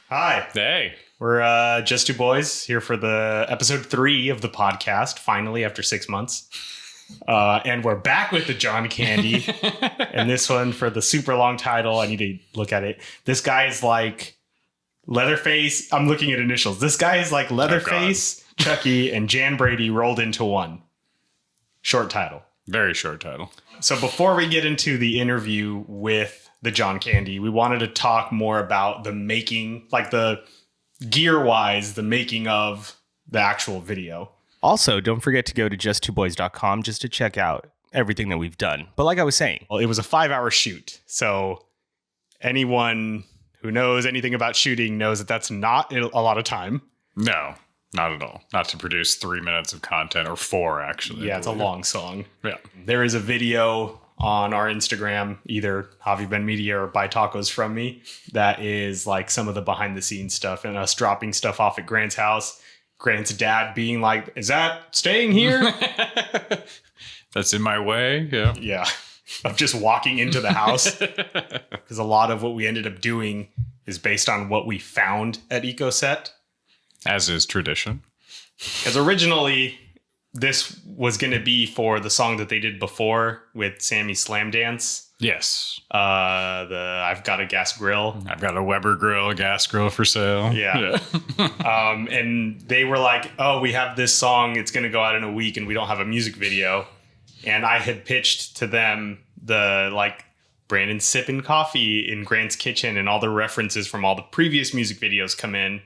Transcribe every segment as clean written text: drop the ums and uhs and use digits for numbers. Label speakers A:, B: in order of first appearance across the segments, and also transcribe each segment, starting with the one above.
A: Hi.
B: Hey.
A: We're just two boys here for the episode 3 of the podcast, finally, after 6 months. And we're back with the John Candy. And this one for the super long title. I need to look at it. This guy is like Leatherface. I'm looking at initials. This guy is like Leatherface, Chucky, and JanBrady rolled into one. Short title.
B: Very short title.
A: So before we get into the interview with the John Candy, we wanted to talk more about the making, like the gear-wise, the making of the actual video.
C: Also, don't forget to go to justtwoboys.com just to check out everything that we've done. But like I was saying,
A: Well, it was a 5-hour shoot. So anyone who knows anything about shooting knows that that's not a lot of time.
B: No, not at all. Not to produce 3 minutes of content, or 4, actually.
A: Yeah, it's a long song.
B: Yeah.
A: There is a video on our Instagram, either Javi Ben Media or Buy Tacos From Me, that is like some of the behind the scenes stuff and us dropping stuff off at Grant's house. Grant's dad being like, is that staying here?
B: That's in my way. Yeah.
A: Yeah. Of just walking into the house. Because a lot of what we ended up doing is based on what we found at EcoSet.
B: As is tradition.
A: Because originally, this was going to be for the song that they did before with Sammy Slam Dance.
B: Yes.
A: I've Got a Gas Grill.
B: I've got a Weber grill, a gas grill for sale.
A: Yeah. And they were like, oh, we have this song. It's going to go out in a week and we don't have a music video. And I had pitched to them the Brannon sipping coffee in Grant's kitchen, and all the references from all the previous music videos come in.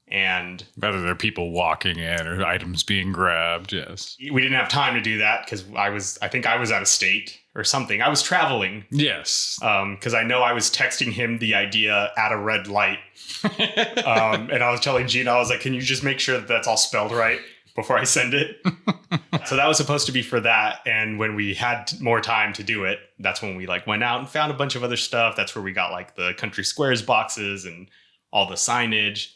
A: And
B: whether they're people walking in or items being grabbed, yes.
A: We didn't have time to do that because I think I was out of state or something. I was traveling.
B: Yes.
A: Because I know I was texting him the idea at a red light. And I was telling Gina, I was like, can you just make sure that that's all spelled right before I send it? So that was supposed to be for that. And when we had more time to do it, that's when we went out and found a bunch of other stuff. That's where we got the Country Squares boxes and all the signage.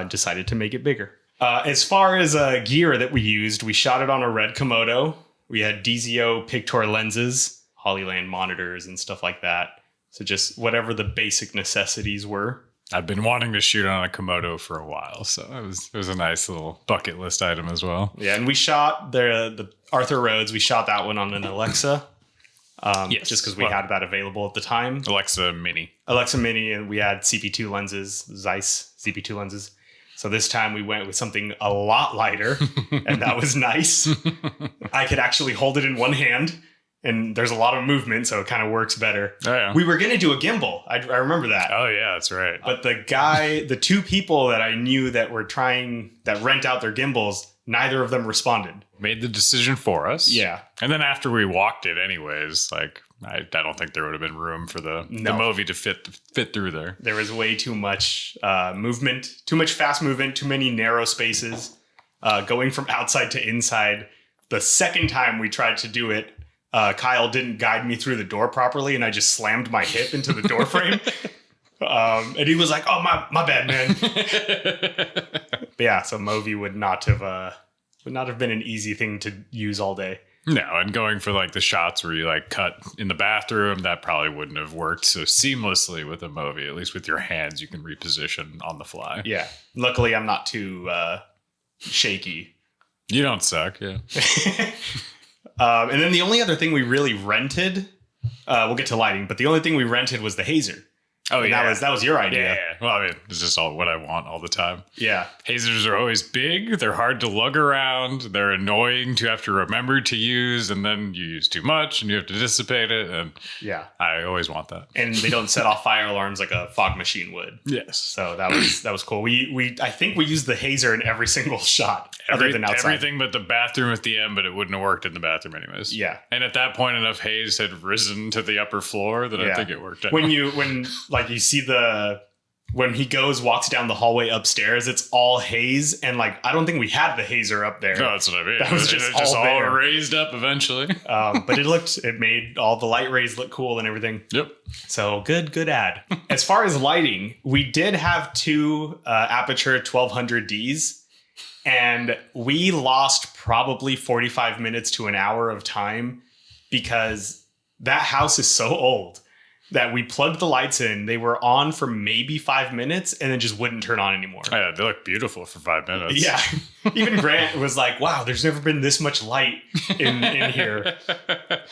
A: Decided to make it bigger. As far as gear that we used, we shot it on a red Komodo. We had DZO Pictor lenses, Hollyland monitors, and stuff like that. So just whatever the basic necessities were.
B: I've been wanting to shoot on a Komodo for a while, so it was a nice little bucket list item as well.
A: Yeah, and we shot the Arthur Rhodes. We shot that one on an Alexa.
B: Yes.
A: Just because we had that available at the time.
B: Alexa Mini,
A: and we had CP2 lenses, Zeiss CP2 lenses. So this time we went with something a lot lighter, and that was nice. I could actually hold it in one hand, and there's a lot of movement, so it kind of works better.
B: Oh, yeah.
A: We were going to do a gimbal. I remember that.
B: Oh, yeah, that's right.
A: But the two people that I knew that rent out their gimbals, neither of them responded.
B: Made the decision for us.
A: Yeah.
B: And then after we walked it anyways, I don't think there would have been room for the movie to fit through there.
A: There was way too much movement, too much fast movement, too many narrow spaces, going from outside to inside. The second time we tried to do it, Kyle didn't guide me through the door properly, and I just slammed my hip into the door frame. And he was like, "Oh, my bad, man." But yeah, so Movi would not have been an easy thing to use all day.
B: No, and going for the shots where you cut in the bathroom, that probably wouldn't have worked so seamlessly with a Movi. At least with your hands, you can reposition on the fly.
A: Yeah, luckily I'm not too shaky.
B: You don't suck, yeah.
A: And then the only other thing we really rented, we'll get to lighting, but the only thing we rented was the hazer.
B: Oh,
A: and
B: yeah.
A: That was your idea.
B: Yeah. Well, I mean, it's just all what I want all the time.
A: Yeah.
B: Hazers are always big. They're hard to lug around. They're annoying to have to remember to use. And then you use too much and you have to dissipate it. And
A: yeah,
B: I always want that.
A: And they don't set off fire alarms like a fog machine would.
B: Yes.
A: So that was cool. I think we used the hazer in every single shot other than outside.
B: Everything but the bathroom at the end, but it wouldn't have worked in the bathroom anyways.
A: Yeah.
B: And at that point, enough haze had risen to the upper floor that I think it worked out.
A: When you see when he walks down the hallway upstairs, it's all haze. And I don't think we had the hazer up there.
B: No, that's what I mean.
A: That was just
B: all raised up eventually.
A: But it made all the light rays look cool and everything.
B: Yep.
A: So good ad. As far as lighting, we did have 2 Aperture 1200Ds, and we lost probably 45 minutes to an hour of time because that house is so old. that we plugged the lights in. They were on for maybe 5 minutes and then just wouldn't turn on anymore.
B: Oh, yeah, they look beautiful for 5 minutes.
A: Yeah. Even Grant was like, wow, there's never been this much light in here.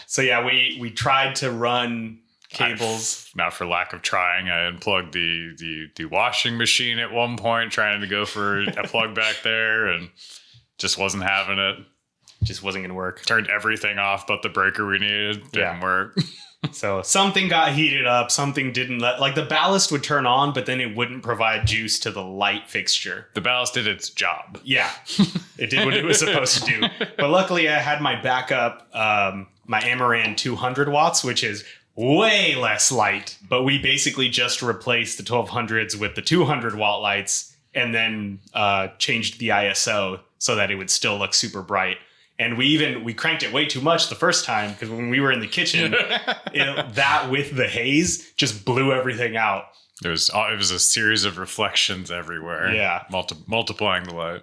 A: So yeah, we tried to run cables.
B: Not for lack of trying. I unplugged the washing machine at one point, trying to go for a plug back there, and just wasn't having it.
A: Just wasn't going to work.
B: Turned everything off but the breaker we needed. Didn't work.
A: So something got heated up. Something didn't like the ballast would turn on, but then it wouldn't provide juice to the light fixture.
B: The ballast did its job.
A: Yeah, it did what it was supposed to do. But luckily I had my backup, my Amaran 200 watts, which is way less light. But we basically just replaced the 1200s with the 200 watt lights and then changed the ISO so that it would still look super bright. And we cranked it way too much the first time because when we were in the kitchen, that with the haze just blew everything out.
B: It was a series of reflections everywhere.
A: Yeah.
B: Multiplying the light.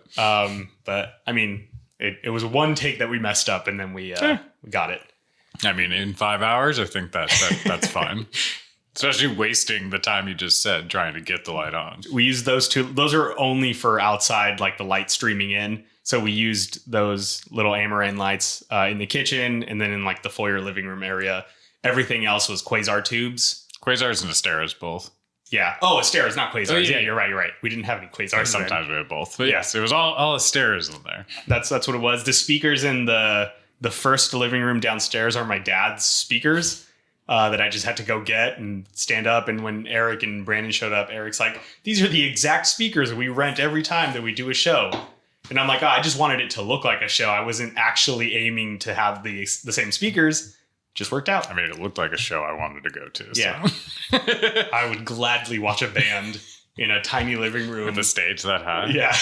A: But I mean, it was one take that we messed up and then we got it.
B: I mean, in 5 hours, I think that's fine. Especially wasting the time you just said trying to get the light on.
A: We used those two. Those are only for outside, like the light streaming in. So we used those little Amaran lights in the kitchen and then in like the foyer living room area. Everything else was Quasar tubes.
B: Quasars and Asteras both.
A: Yeah. Oh, Asteras, not Quasars.
B: Oh,
A: yeah, you're right. We didn't have any Quasars.
B: Sometimes we had both. But yes, it was all Asteras in there.
A: That's what it was. The speakers in the first living room downstairs are my dad's speakers. That I just had to go get and stand up. And when Erik and Brannon showed up, Erik's like, these are the exact speakers we rent every time that we do a show. And I'm like, I just wanted it to look like a show. I wasn't actually aiming to have the same speakers. Just worked out.
B: I mean, it looked like a show I wanted to go to.
A: Yeah.
B: So.
A: I would gladly watch a band in a tiny living room.
B: With a stage that high.
A: Yeah.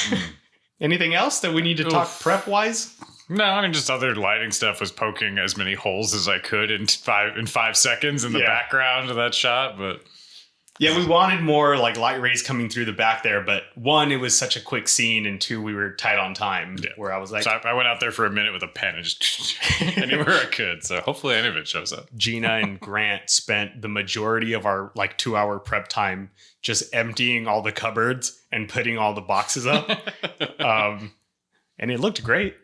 A: Anything else that we need to talk prep-wise?
B: No, I mean, just other lighting stuff was poking as many holes as I could in 5 seconds in the background of that shot. But
A: yeah, we wanted more like light rays coming through the back there. But one, it was such a quick scene. And two, we were tight on time where I was like...
B: So I went out there for a minute with a pen and just anywhere I could. So hopefully any of it shows up.
A: Gina and Grant spent the majority of our like 2-hour prep time just emptying all the cupboards and putting all the boxes up. And it looked great.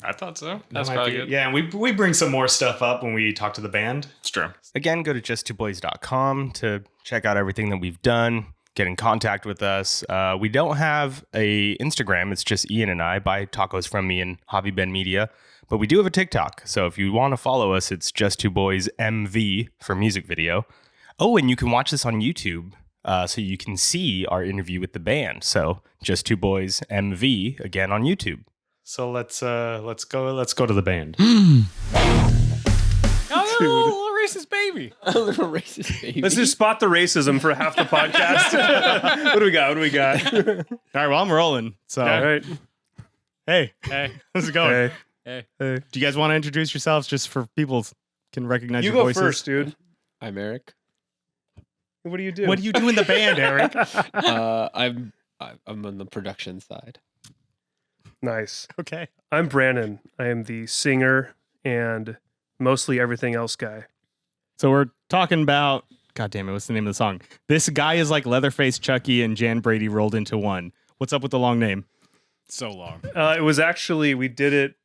B: I thought so. That's probably good.
A: Yeah, and we bring some more stuff up when we talk to the band.
B: It's true.
C: Again, go to justtwoboys.com to check out everything that we've done. Get in contact with us. We don't have a Instagram. It's just Ian and I. Buy tacos from me and Hobby Ben Media. But we do have a TikTok. So if you want to follow us, it's Just Two Boys MV for music video. Oh, and you can watch this on YouTube. So you can see our interview with the band. So Just Two Boys MV again on YouTube.
A: So let's go to the band.
B: Oh, little racist baby.
D: A little racist baby.
E: Let's just spot the racism for half the podcast. What do we got?
A: All right, well, I'm rolling. So,
E: All right.
A: hey, how's it going?
E: Hey.
A: Do you guys want to introduce yourselves just for people can recognize
E: You
A: your
E: go
A: voices?
E: first, dude.
D: I'm Erik.
E: What do you do?
A: What do you do in the band, Erik?
D: I'm on the production side.
E: Nice.
A: Okay.
E: I'm Brannon. I am the singer and mostly everything else guy.
A: So we're talking about, God damn it, what's the name of the song? This Guy Is Like Leatherface, Chucky, and JanBrady Rolled Into One. What's up with the long name?
B: So long.
E: It was actually, we did it,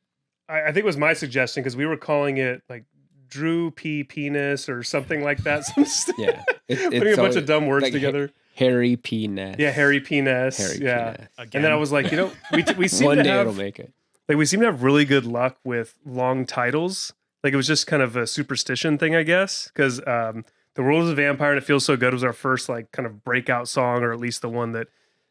E: I think it was my suggestion because we were calling it like Drew P. Penis or something like that.
D: Yeah.
E: Putting a bunch of dumb words
D: like
E: together.
D: Harry P. Ness.
E: Yeah, Harry P. Ness.
D: Harry
E: yeah.
D: P. Ness.
A: Again.
E: And then I was like, we seem
D: One
E: to
D: day
E: have,
D: it'll make it.
E: like, we seem to have really good luck with long titles. Like, it was just kind of a superstition thing, I guess, because The World is a Vampire and It Feels So Good was our first, like, kind of breakout song, or at least the one that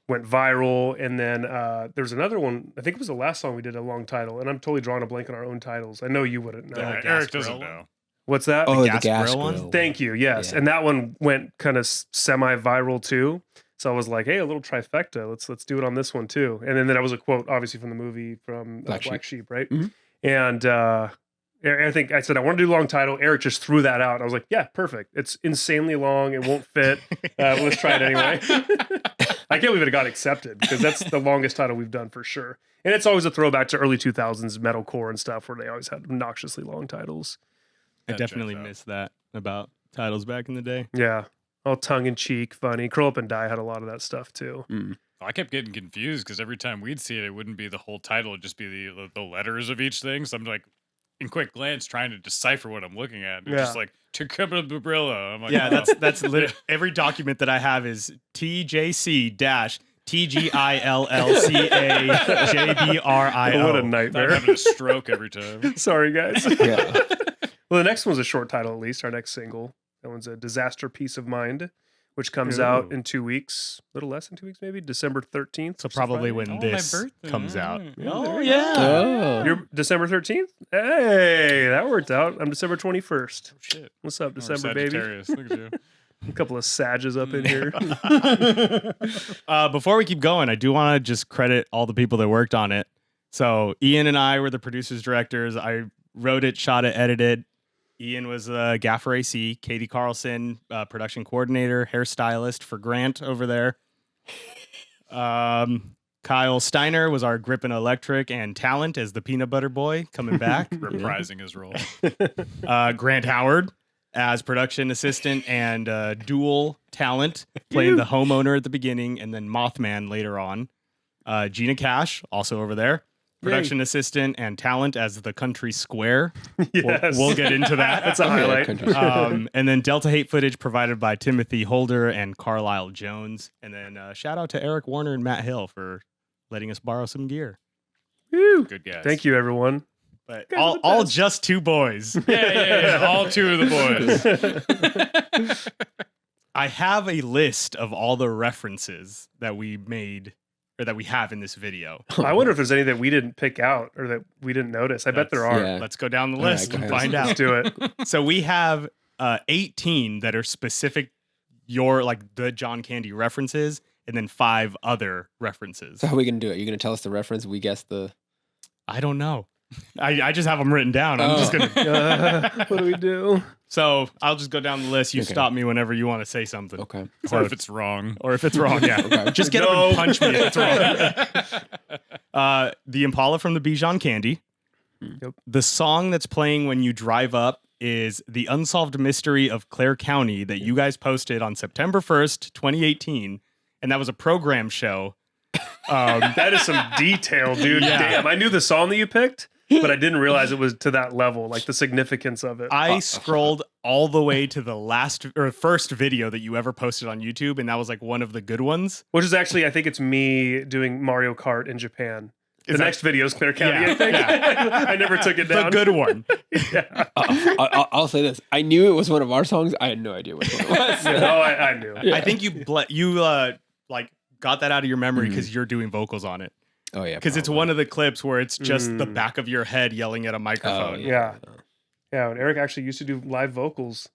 E: went viral. And then there was another one, I think it was the last song we did a long title, and I'm totally drawing a blank on our own titles. I know you wouldn't know.
B: Erik doesn't know.
E: What's that?
D: Oh, the
A: Gas
D: gas
A: Grill one?
D: grill.
E: Thank you. Yes.
D: Yeah.
E: And that one went kind of semi-viral too. So I was like, hey, a little trifecta. Let's do it on this one too. And then that was a quote, obviously, from the movie from Black Sheep, right?
D: Mhm.
E: And I think I said, I want to do a long title. Erik just threw that out. I was like, yeah, perfect. It's insanely long. It won't fit. Let's try it anyway. I can't believe it got accepted because that's the longest title we've done for sure. And it's always a throwback to early 2000s metalcore and stuff where they always had obnoxiously long titles.
A: I
B: That
A: definitely
B: checks out.
A: miss that about
C: titles back in the day.
E: Yeah. All tongue in cheek, funny. Curl Up and Die had a lot of that stuff too.
B: I kept getting confused because every time we'd see it, it wouldn't be the whole title; it'd just be the letters of each thing. So I'm like, in quick glance, trying to decipher what I'm looking at. It's just like Tacubilla. I'm like,
C: Yeah, that's every document that I have is TJC dash TGILLCAJBRIO.
E: What a
B: I'm
E: nightmare.
B: having a stroke every time.
E: Sorry, guys.
D: Yeah.
E: Well, the next one's a short title, at least, our next single. That one's a Disaster Piece of Mind, which comes out in 2 weeks, a little less than 2 weeks, maybe, December 13th.
C: So probably when
B: my
C: this
B: birthday.
C: comes out.
E: Oh,
C: yeah.
D: Oh.
E: You're December 13th? Hey, that worked out. I'm December 21st.
B: Oh, shit.
E: What's up,
B: Or
E: December, baby?
B: Sagittarius. Look at you.
E: A couple of Sages up in here.
C: Before we keep going, I do want to just credit all the people that worked on it. So Ian and I were the producers, directors. I wrote it, shot it, edited. Ian was gaffer AC. Katie Carlson, production coordinator, hairstylist for Grant over there. Kyle Steiner was our grip and electric and talent as the peanut butter boy coming back.
B: Reprising his role.
C: Grant Howard as production assistant and dual talent, playing the homeowner at the beginning and then Mothman later on. Gina Cash, also over there. Production assistant and talent as the country square.
E: Yes.
C: We'll get into that.
E: That's a highlight.
C: And then Delta Hate footage provided by Timothy Holder and Carlisle Jones. And then shout out to Eric Warner and Matt Hill for letting us borrow some gear.
E: Woo.
B: Good guys.
E: Thank you, everyone.
C: But
E: Guys are the
C: all
E: best.
C: just two boys.
B: Yeah. All two of the boys.
C: I have a list of all the references that we made or that we have in this video.
E: I wonder if there's any that we didn't pick out or that we didn't notice. I bet there are.
D: Yeah.
C: Let's go down the
D: All right,
C: list
D: go
C: and
D: ahead.
C: find
E: Let's
C: out.
E: do it.
C: So we have 18 that are specific the John Candy references and then 5 other references.
D: So how are we gonna do it? You're gonna tell us the reference. We guess the.
C: I don't know. I just have them written down. I'm just
D: Oh.
C: gonna.
E: What do we do?
C: So I'll just go down the list. You
D: Okay.
C: stop me whenever you want to say something.
D: Okay.
B: Or if it's wrong.
C: Or if it's wrong, yeah.
D: Okay.
C: Just get up
E: No.
C: and punch me if it's wrong. The Impala from the Bijan Candy.
E: Yep.
C: The song that's playing when you drive up is The Unsolved Mystery of Clare County that you guys posted on September 1st, 2018. And that was a program show.
E: That is some detail, dude.
C: Yeah.
E: Damn. I knew the song that you picked, but I didn't realize it was to that level, like the significance of it.
C: I scrolled all the way to the first video that you ever posted on YouTube, and that was like one of the good ones.
E: Which is actually, I think it's me doing Mario Kart in Japan. The
C: Is that-
E: next video is Clare County,
C: Yeah,
E: I think. I never took it
C: The
E: down.
C: good one.
E: Yeah.
D: I'll say this. I knew it was one of our songs. I had no idea which one it was.
E: Oh, I knew.
C: I think you got that out of your memory because you're doing vocals on it.
D: Oh yeah.
C: Because it's
D: probably.
C: one of the clips where it's just the back of your head yelling at a microphone.
D: Oh,
E: Yeah. Yeah, and Eric actually used to do live vocals.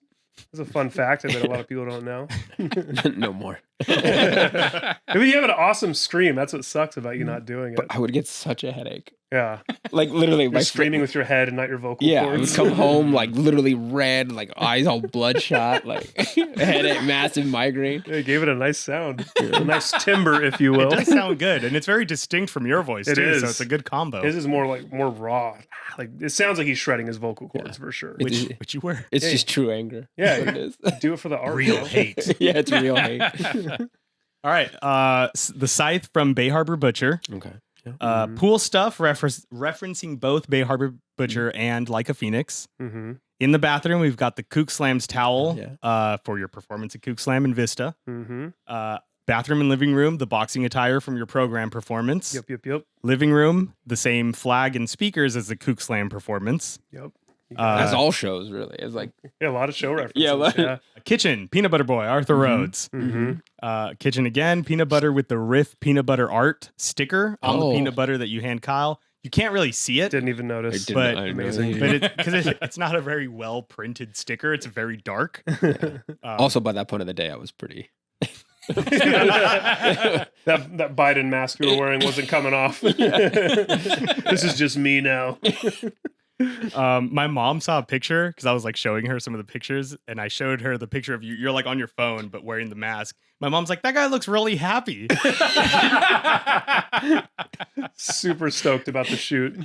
E: It's a fun fact I bet a lot of people don't know.
D: No more.
E: I mean, you have an awesome scream. That's what sucks about you not doing it.
D: But I would get such a headache.
E: Yeah.
D: Like literally,
E: You're
D: my
E: screaming with your head and not your vocal
D: Yeah, I would
E: cords.
D: come home like literally red, like eyes all bloodshot, like headache, massive migraine.
E: Yeah, it gave it a nice sound. A nice timbre, if you will.
C: It does sound good, and it's very distinct from your voice
E: It
C: too.
E: is.
C: So it's a good combo.
E: His is more raw. Like it sounds like he's shredding his vocal cords for sure.
D: It's-
C: which you were
D: It's
E: Yeah.
D: just true anger.
E: Yeah,
D: That's what it is.
E: Do it for the art.
C: real
E: bro.
C: hate.
D: Yeah, it's real hate.
C: All right, the Scythe from Bay Harbor Butcher.
D: Okay.
C: Pool stuff referencing both Bay Harbor Butcher and Like a Phoenix.
E: Mm-hmm.
C: In the bathroom, we've got the Kook Slams towel
D: Yeah.
C: for your performance at Kook Slam and Vista.
E: Mm-hmm.
C: Bathroom and living room, the boxing attire from your program performance.
E: Yep.
C: Living room, the same flag and speakers as the Kook Slam performance.
E: Yep.
D: That's all shows really. It's like
E: Yeah, a lot of show references.
D: Yeah, like-
C: Kitchen, Peanut Butter Boy, Arthur Rhodes.
E: Mm-hmm.
C: Kitchen again, peanut butter with the Riff peanut butter art sticker on the
D: Oh.
C: peanut butter that you hand Kyle. You can't really see it,
E: Didn't even notice.
D: I didn't-
C: but-
D: I didn't know
E: amazing.
D: that.
C: but because it's not a very well printed sticker. It's very dark.
D: Also, by that point of the day, I was pretty.
E: that Biden mask you were wearing wasn't coming off. This is just me now.
C: My mom saw a picture because I was like showing her some of the pictures, and I showed her the picture of you. You're like on your phone, but wearing the mask. My mom's like, "That guy looks really happy."
E: Super stoked about the shoot.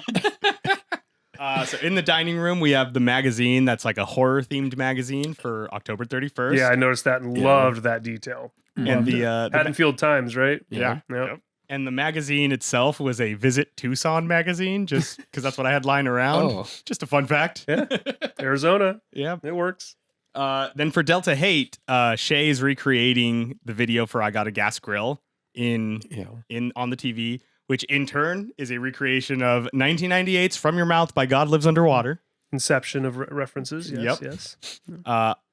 A: So in the dining room, we have the magazine that's like a horror themed magazine for October 31st.
E: Yeah, I noticed that and loved that detail.
A: And the
E: Haddonfield Times, right?
A: yeah.
E: Yep.
A: And the magazine itself was a Visit Tucson magazine, just because that's what I had lying around.
D: Oh.
A: Just a fun fact.
E: Yeah. Arizona.
A: Yeah.
E: It works.
A: Then for Delta Hate, Shay is recreating the video for I Got a Gas Grill on the TV, which in turn is a recreation of 1998's From Your Mouth by God Lives Underwater.
E: Inception of references. Yes, yes.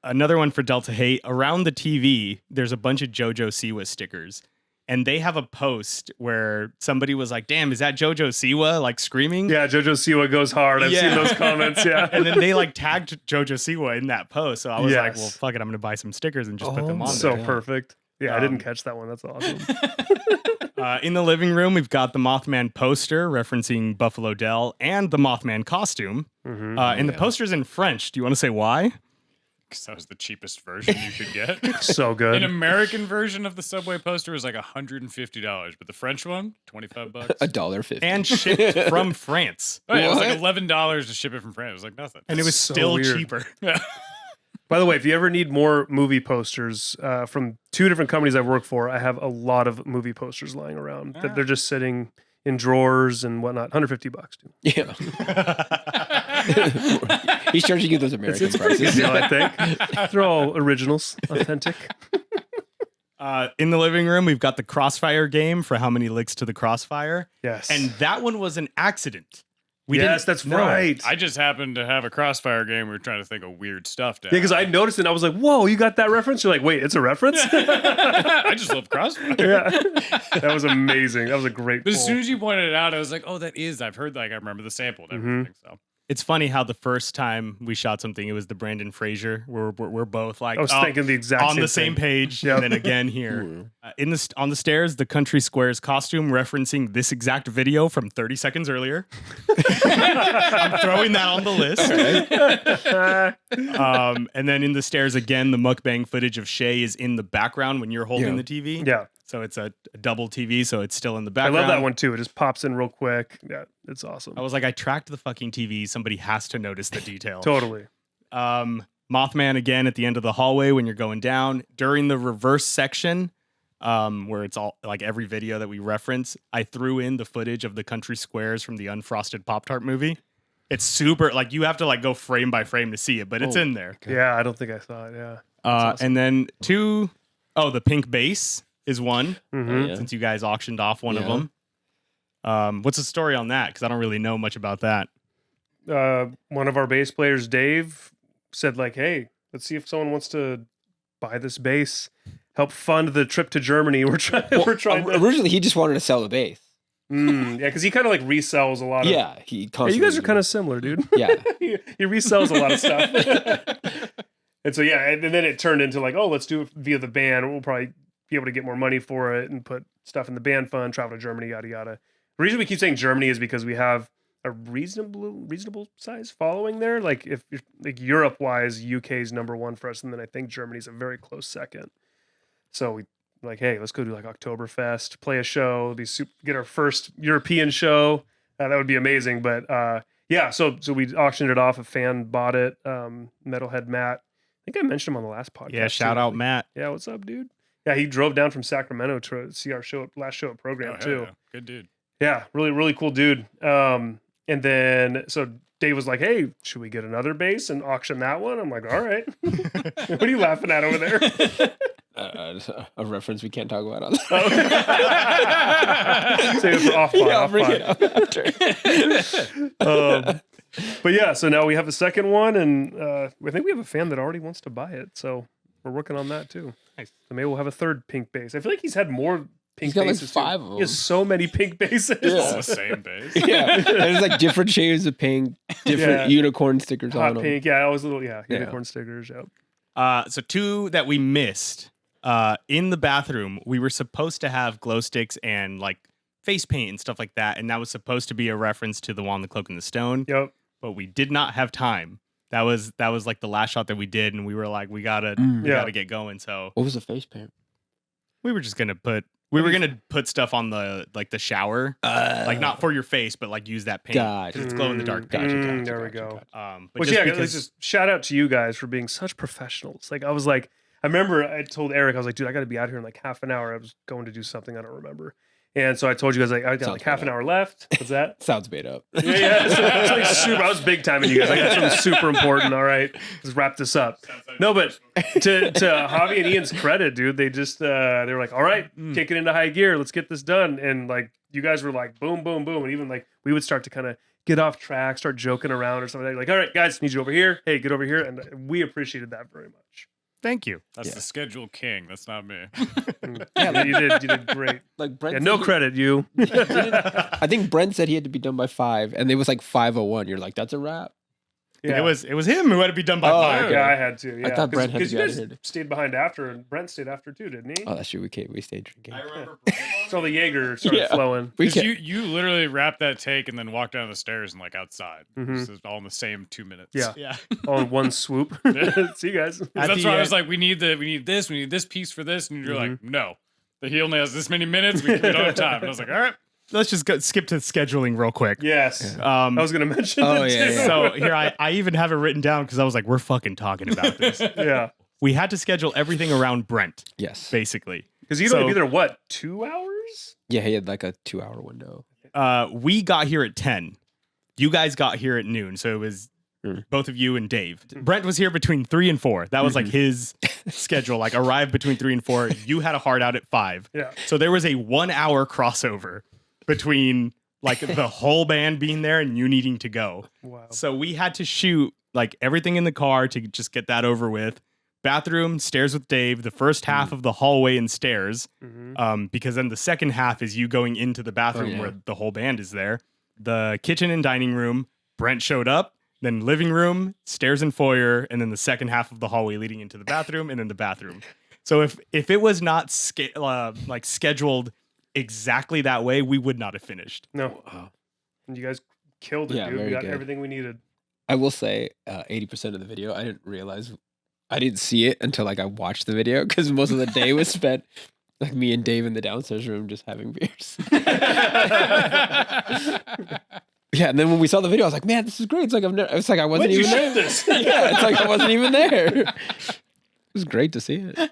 A: Another one for Delta Hate. Around the TV, there's a bunch of JoJo Siwa stickers. And they have a post where somebody was like, damn, is that JoJo Siwa like screaming?
E: Yeah, JoJo Siwa goes hard. I've seen those comments. Yeah.
A: And then they like tagged JoJo Siwa in that post. So I was like, well, fuck it. I'm going to buy some stickers and just put them on
E: So
A: there.
E: perfect. Yeah, I didn't catch that one. That's awesome.
A: In the living room, we've got the Mothman poster referencing Buffalo Dell and the Mothman costume. And the poster's in French. Do you want to say why?
B: Because that was the cheapest version you could get.
E: So good.
B: An American version of the Subway poster was like $150, but the French one, $25.
D: $1.50.
A: And shipped from France.
B: Oh, yeah, it was like $11 to ship it from France. It was like nothing.
A: And it was
E: So
A: still
E: weird.
A: cheaper.
E: By the way, if you ever need more movie posters from 2 different companies I've worked for, I have a lot of movie posters lying around that they're just sitting in drawers and whatnot. $150, dude.
D: Yeah. He's charging you those American
E: It's a pretty good
D: prices.
E: deal, I think. They're all originals, authentic.
A: In the living room, we've got the Crossfire game for how many licks to the Crossfire.
E: Yes.
A: And that one was an accident.
E: Yes, that's right.
B: I just happened to have a Crossfire game. We were trying to think of weird stuff to
E: Yeah, because I noticed it and I was like, whoa, you got that reference? You're like, wait, it's a reference?
B: I just love Crossfire.
E: Yeah. That was amazing. That was a great
B: But as
E: pull.
B: soon as you pointed it out, I was like, oh, I've heard, like, I remember the sample and everything. So
A: It's funny how the first time we shot something, it was the Brandon Fraser. We're both like
E: I was thinking the exact
A: on
E: same
A: the same
E: thing.
A: page,
E: Yep.
A: and then again here on the stairs, the Country Squares costume referencing this exact video from 30 seconds earlier. I'm throwing that on the list. And then in the stairs again, the mukbang footage of Shay is in the background when you're holding the TV.
E: Yeah.
A: So it's a double TV, so it's still in the
E: I
A: background.
E: love that one too. It just pops in real quick. Yeah, it's awesome.
A: I was like, I tracked the fucking TV. Somebody has to notice the detail.
E: Totally.
A: Mothman again at the end of the hallway when you're going down. During the reverse section, where it's all like every video that we reference, I threw in the footage of the Country Squares from the Unfrosted Pop-Tart movie. It's super, like you have to like go frame by frame to see it, but it's in there.
E: Yeah, I don't think I saw it. Yeah. Awesome.
A: And then the pink base is one,
E: Mhm.
A: since you guys auctioned off one of them. What's the story on that? Because I don't really know much about that.
E: One of our bass players, Dave, said like, "Hey, let's see if someone wants to buy this bass, help fund the trip to Germany." We're trying.
D: Originally, he just wanted to sell the bass.
E: Yeah, because he kind of like resells a lot of.
D: Yeah, he
E: Hey,
D: constantly.
E: you guys are kind of similar, dude.
D: Yeah.
E: he resells a lot of stuff. And so yeah, and then it turned into like, oh, let's do it via the band. We'll probably be able to get more money for it and put stuff in the band fund, travel to Germany, yada yada. The reason we keep saying Germany is because we have a reasonable size following there. Like if like Europe wise, UK is number one for us, and then I think Germany's a very close second. So we like, hey, let's go do like Oktoberfest, play a show, get our first European show. That would be amazing. But yeah, so we auctioned it off. A fan bought it. Metalhead Matt. I think I mentioned him on the last podcast.
A: Yeah, shout out Matt.
E: Yeah, what's up, dude? Yeah, he drove down from Sacramento to see our last show at program too.
B: Yeah. Good dude.
E: Yeah, really cool dude. And then so Dave was like, "Hey, should we get another bass and auction that one?" I'm like, "All right." What are you laughing at over there?
D: A reference we can't talk about on
E: Save it for off pod.
D: Yeah, I'll
E: Off
D: bring
E: pod.
D: it up after.
E: But yeah, so now we have a second one, and I think we have a fan that already wants to buy it. So we're working on that too.
A: Nice.
E: So maybe we'll have a third pink bass. I feel like he's had more pink
D: He's got like
E: bases.
D: 5
E: too.
D: of
E: He has
D: them.
E: so many pink bases.
B: All the same base.
D: Yeah, and there's like different shades of pink, different
E: Yeah.
D: unicorn stickers on
E: Hot
D: them.
E: pink. Yeah, always little. Yeah,
D: Yeah.
E: unicorn stickers. Yep.
A: So 2 that we missed. In the bathroom, we were supposed to have glow sticks and like face paint and stuff like that, and that was supposed to be a reference to the Wand, the Cloak, and the Stone.
E: Yep.
A: But we did not have time. That was like the last shot that we did, and we were like, we gotta
E: Yeah.
A: get going. So
D: What was the face paint?
A: we were just gonna put We were gonna put stuff on the shower, like not for your face, but like use that paint because it's glow in the dark.
E: There we go.
A: But
E: Which
A: just
E: yeah,
A: because
E: let's just shout out to you guys for being such professionals. Like I was like, I remember I told Erik, I was like, dude, I got to be out here in like half an hour. I was going to do something I don't remember. And so I told you guys, like, I got
D: Sounds
E: like half an
D: made up.
E: hour left. What's that?
D: Sounds made up.
E: Yeah. So it's like super. I was big timing you guys. I got something super important. All right, let's wrap this up. No, but to Javi and Ian's credit, dude, they just they were like, all right, kick it into high gear. Let's get this done. And like you guys were like, boom, boom, boom, and even like we would start to kind of get off track, start joking around or something. Like, all right, guys, need you over here. Hey, get over here, and we appreciated that very much.
A: thank you.
B: That's the schedule king. That's not me.
E: Yeah, you did great.
D: Like Brent
E: Yeah,
D: said
E: no
D: he-
E: credit, you.
D: I think Brent said he had to be done by 5, and it was like 5:01. You're like, that's a wrap.
E: Yeah.
A: It was him who had to be done by
D: Oh,
A: 5.
D: okay.
E: Yeah, I had to. Yeah,
D: I thought Brent had to
E: because
D: be
E: you
D: out
E: guys
D: of here.
E: stayed behind after, and Brent stayed after too, didn't he?
D: Oh, that's true. We stayed drinking.
A: remember.
E: So the Jaeger started
D: Yeah.
E: flowing.
D: We
B: Because
D: kept,
B: you literally wrapped that take and then walked down the stairs and like outside.
E: Mhm.
B: This is all in the same 2 minutes.
E: Yeah.
A: Yeah.
E: All in one swoop. See you guys.
B: That's
A: the
B: why I
A: end-
B: was like, we need this piece for this, and you're like, no, he only has this many minutes. We don't have time. And I was like, all right.
A: Let's just skip to scheduling real quick.
E: Yes. I was gonna mention
D: Oh,
E: that
D: yeah,
E: too.
D: yeah.
A: So here I even have it written down because I was like, we're fucking talking about this.
E: Yeah.
A: We had to schedule everything around Brent,
D: yes.
A: basically.
E: Because you'd
A: So-
E: only be there, what, 2 hours?
D: Yeah, he had like a 2-hour window.
A: We got here at 10. You guys got here at noon. So it was
D: Mm.
A: both of you and Dave. Brent was here between 3 and 4. That was like his schedule. Like arrived between 3 and 4. You had a hard out at 5.
E: Yeah.
A: So there was a 1 hour crossover between like the whole band being there and you needing to go.
E: Wow.
A: So we had to shoot like everything in the car to just get that over with. Bathroom, stairs with Dave, the first half of the hallway and stairs. Because then the second half is you going into the bathroom
D: yeah.
A: where the whole band is there. The kitchen and dining room, Brent showed up. Then living room, stairs and foyer, and then the second half of the hallway leading into the bathroom, and then the bathroom. So if it was not like scheduled exactly that way, we would not have finished.
E: No.
D: Wow.
E: And you guys killed it,
D: Yeah,
E: dude. We
D: very
E: got
D: good.
E: everything we needed.
D: I will say 80% of the video, I didn't see it until like I watched the video because most of the day was spent like me and Dave in the downstairs room just having beers. Yeah, and then when we saw the video, I was like, "Man, this is great!" It's like I wasn't even there. Yeah, it's like I wasn't even there. It was great to see it.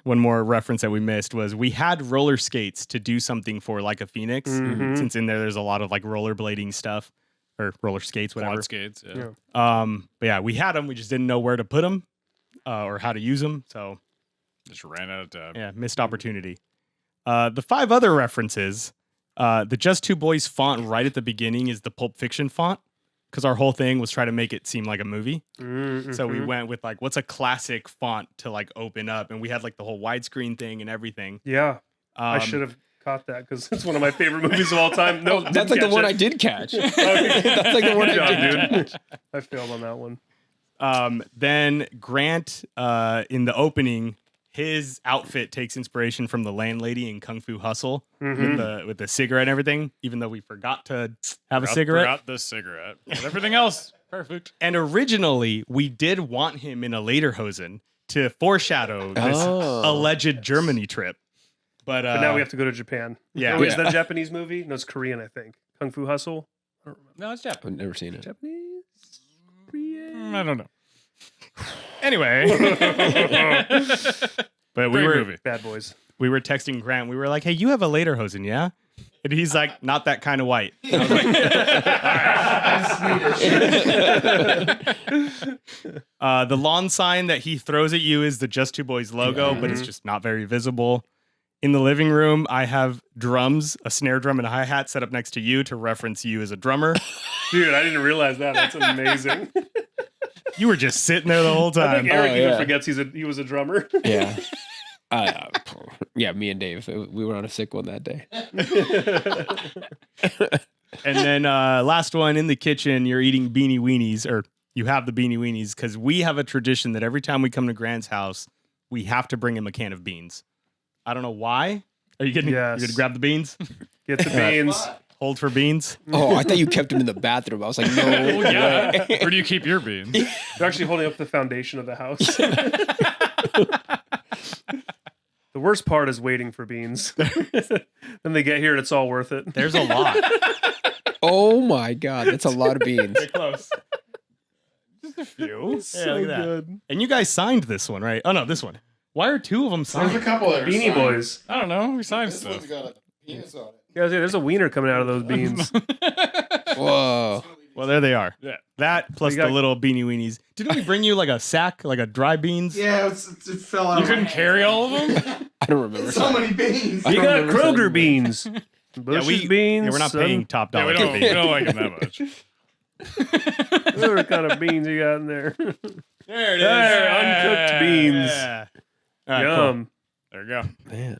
A: One more reference that we missed was we had roller skates to do something for like a Phoenix,
E: Mhm.
A: since in there's a lot of like rollerblading stuff or roller skates, whatever.
B: Quad skates. Yeah.
E: Yeah.
A: But yeah, we had them. We just didn't know where to put them or how to use them. So
B: Just ran out of time.
A: yeah, missed opportunity. The 5 other references, the Just Two Boys font right at the beginning is the Pulp Fiction font because our whole thing was try to make it seem like a movie.
E: Mhm.
A: So we went with like, what's a classic font to like open up? And we had like the whole widescreen thing and everything.
E: Yeah. I should have caught that because it's one of my favorite movies of all time. No,
D: That's like the one I did catch. That's like the one
E: Good
D: I
E: job,
D: did
E: dude.
D: catch.
E: I failed on that one.
A: Then Grant, in the opening, his outfit takes inspiration from the landlady in Kung Fu Hustle with the cigarette and everything, even though we forgot to have a cigarette.
B: Forgot the cigarette. But everything else, perfect.
A: And originally, we did want him in a lederhosen to foreshadow this
D: Oh.
A: alleged Germany trip. But
E: But now we have to go to Japan.
A: yeah.
E: Oh, is that a Japanese movie? No, it's Korean, I think. Kung Fu Hustle.
B: No, it's Japanese.
D: I've never seen it.
E: Japanese? Korean?
B: I don't know.
A: Anyway. But
B: Great movie.
E: Bad Boys.
A: we were texting Grant. We were like, hey, you have a lederhosen, yeah? And he's like, not that kind of white. And I was like, the lawn sign that he throws at you is the Just Two Boys logo, but it's just not very visible. In the living room, I have drums, a snare drum and a hi-hat set up next to you to reference you as a drummer.
E: Dude, I didn't realize that. That's amazing.
A: You were just sitting there the whole
E: I
A: time.
E: think Erik
D: Oh,
E: even
D: yeah.
E: forgets he was a drummer.
D: Yeah. Yeah, me and Dave, we were on a sick one that day.
A: And then last one, in the kitchen, you're eating beanie weenies, or you have the beanie weenies, because we have a tradition that every time we come to Grant's house, we have to bring him a can of beans. I don't know why. Are you getting?
E: Yes.
A: You're gonna grab the beans?
E: Get the beans.
A: Hold for beans.
D: Oh, I thought you kept him in the bathroom. I was like, no.
B: Yeah. Where do you keep your beans?
E: They're actually holding up the foundation of the house. The worst part is waiting for beans. Then they get here and it's all worth it.
C: There's a lot.
D: Oh my God, that's a lot of beans.
C: Get close. Just a few.
E: It's so good.
C: And you guys signed this one, right? Oh no, this one. Why are two of them signed?
F: There's a couple that are
E: Beanie
F: signed.
E: Boys.
B: I don't know. We signed
F: This
B: stuff.
F: one's got a penis on it.
E: Yeah, there's a wiener coming out of those beans.
D: Whoa.
C: Well, there they are.
B: Yeah.
C: That plus
E: We got-
C: the little beanie weenies. Didn't we bring you like a sack, like a dry beans?
F: Yeah, it fell out.
B: You
F: of my
B: couldn't
F: hand.
B: carry all of them?
D: I don't remember.
F: So many beans.
D: I
E: You
D: don't
E: got
D: remember
E: Kroger
D: saying
E: beans. Bush's beans.
C: Yeah, we're not
E: son.
C: paying top
B: Yeah,
C: dollar
B: we
C: for
B: don't, we
C: beans.
B: don't like them that much.
E: What kind of beans you got in there?
B: There it is.
E: There, uncooked beans.
C: Yeah. All right, cool.
E: Yum.
B: There we go.
D: Man.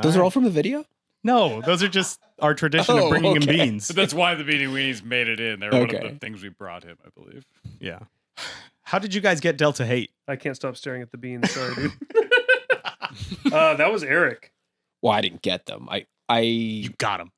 D: Those are all from the video?
C: No, those are just our tradition
D: Oh,
C: of bringing
D: okay.
C: him beans.
B: But that's why the Beanie Weenies made it in. They're one of
D: Okay.
B: the things we brought him, I believe.
C: Yeah. How did you guys get Delta Hate?
E: I can't stop staring at the beans. Sorry, dude. That was Erik.
D: Well, I didn't get them. I
C: You got him.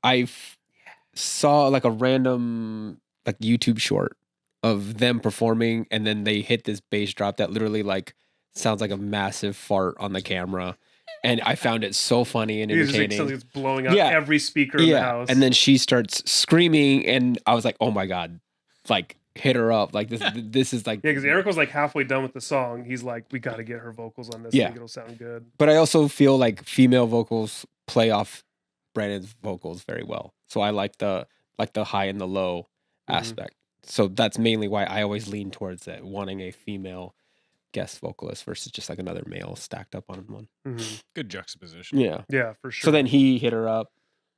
D: saw like a random like YouTube short of them performing, and then they hit this bass drop that literally like sounds like a massive fart on the camera, and I found it so funny and
E: It's just like
D: entertaining.
E: something that's blowing out
D: Yeah.
E: every speaker in the house.
D: And then she starts screaming, and I was like, "Oh my God!" Like hit her up. Like this is like.
E: yeah, because Erik was like halfway done with the song. He's like, we got to get her vocals on this.
D: Yeah.
E: I think it'll sound good.
D: But I also feel like female vocals play off Brandon's vocals very well. So I like the high and the low
E: Mhm.
D: aspect. So that's mainly why I always lean towards it, wanting a female guest vocalist versus just like another male stacked up on one.
E: Mhm.
B: Good juxtaposition.
D: Yeah.
E: Yeah, for sure.
D: So then he hit her up.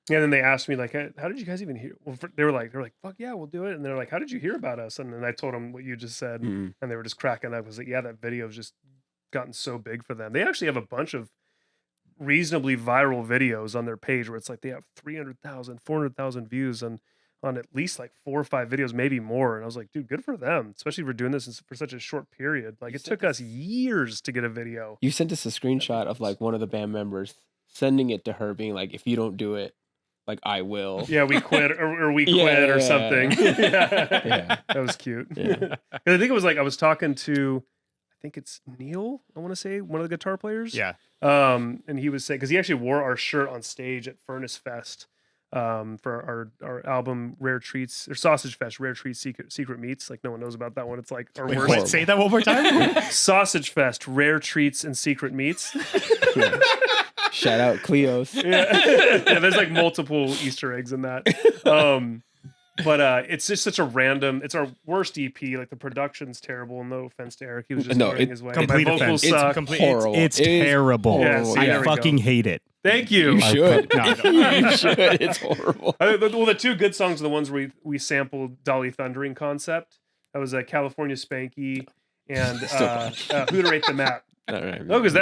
E: yeah, then they asked me like, how did you guys even hear? Well, they were like, fuck yeah, we'll do it. And they're like, how did you hear about us? And then I told them what you just said,
D: Mm.
E: and they were just cracking up. I was like, yeah, that video's just gotten so big for them. They actually have a bunch of reasonably viral videos on their page where it's like they have 300,000, 400,000 views on at least like 4 or 5 videos, maybe more. And I was like, dude, good for them, especially for doing this for such a short period. Like it took us years to get a video.
D: You sent us a screenshot of like one of the band members sending it to her, being like, "If you don't do it, like I will."
E: Yeah, we quit or we
D: Yeah,
E: quit or
D: yeah,
E: something.
D: yeah.
E: Yeah. That was cute.
D: Yeah.
E: 'Cause I think it was like I was talking to, I think it's Neil, I want to say, one of the guitar players.
C: Yeah.
E: And he was saying, because he actually wore our shirt on stage at Furnace Fest for our album Rare Treats, or Sausage Fest, Rare Treats Secret Meats. Like no one knows about that one. It's like our
C: Wait,
E: worst.
C: what? Say that one more time.
E: Sausage Fest, Rare Treats and Secret Meats.
D: Yeah. Shout out Cleo's.
E: Yeah, there's like multiple Easter eggs in that. But it's just such a random. It's our worst EP. Like the production's terrible. No offense to Erik, he was just
D: No,
E: learning
D: it-
E: his way.
C: complete
E: My vocals
C: offense.
E: suck.
D: Horrible.
C: It's
D: It is
C: terrible.
E: Yeah, see, there
C: I
E: we
C: fucking
E: go.
C: hate it.
E: Thank you.
D: You should.
C: No,
D: You should. It's horrible.
E: Well, the two good songs are the ones where we sampled Dolly Thundering Concept. That was California Spanky and Who to Rate the Map.
D: All right.
E: No, because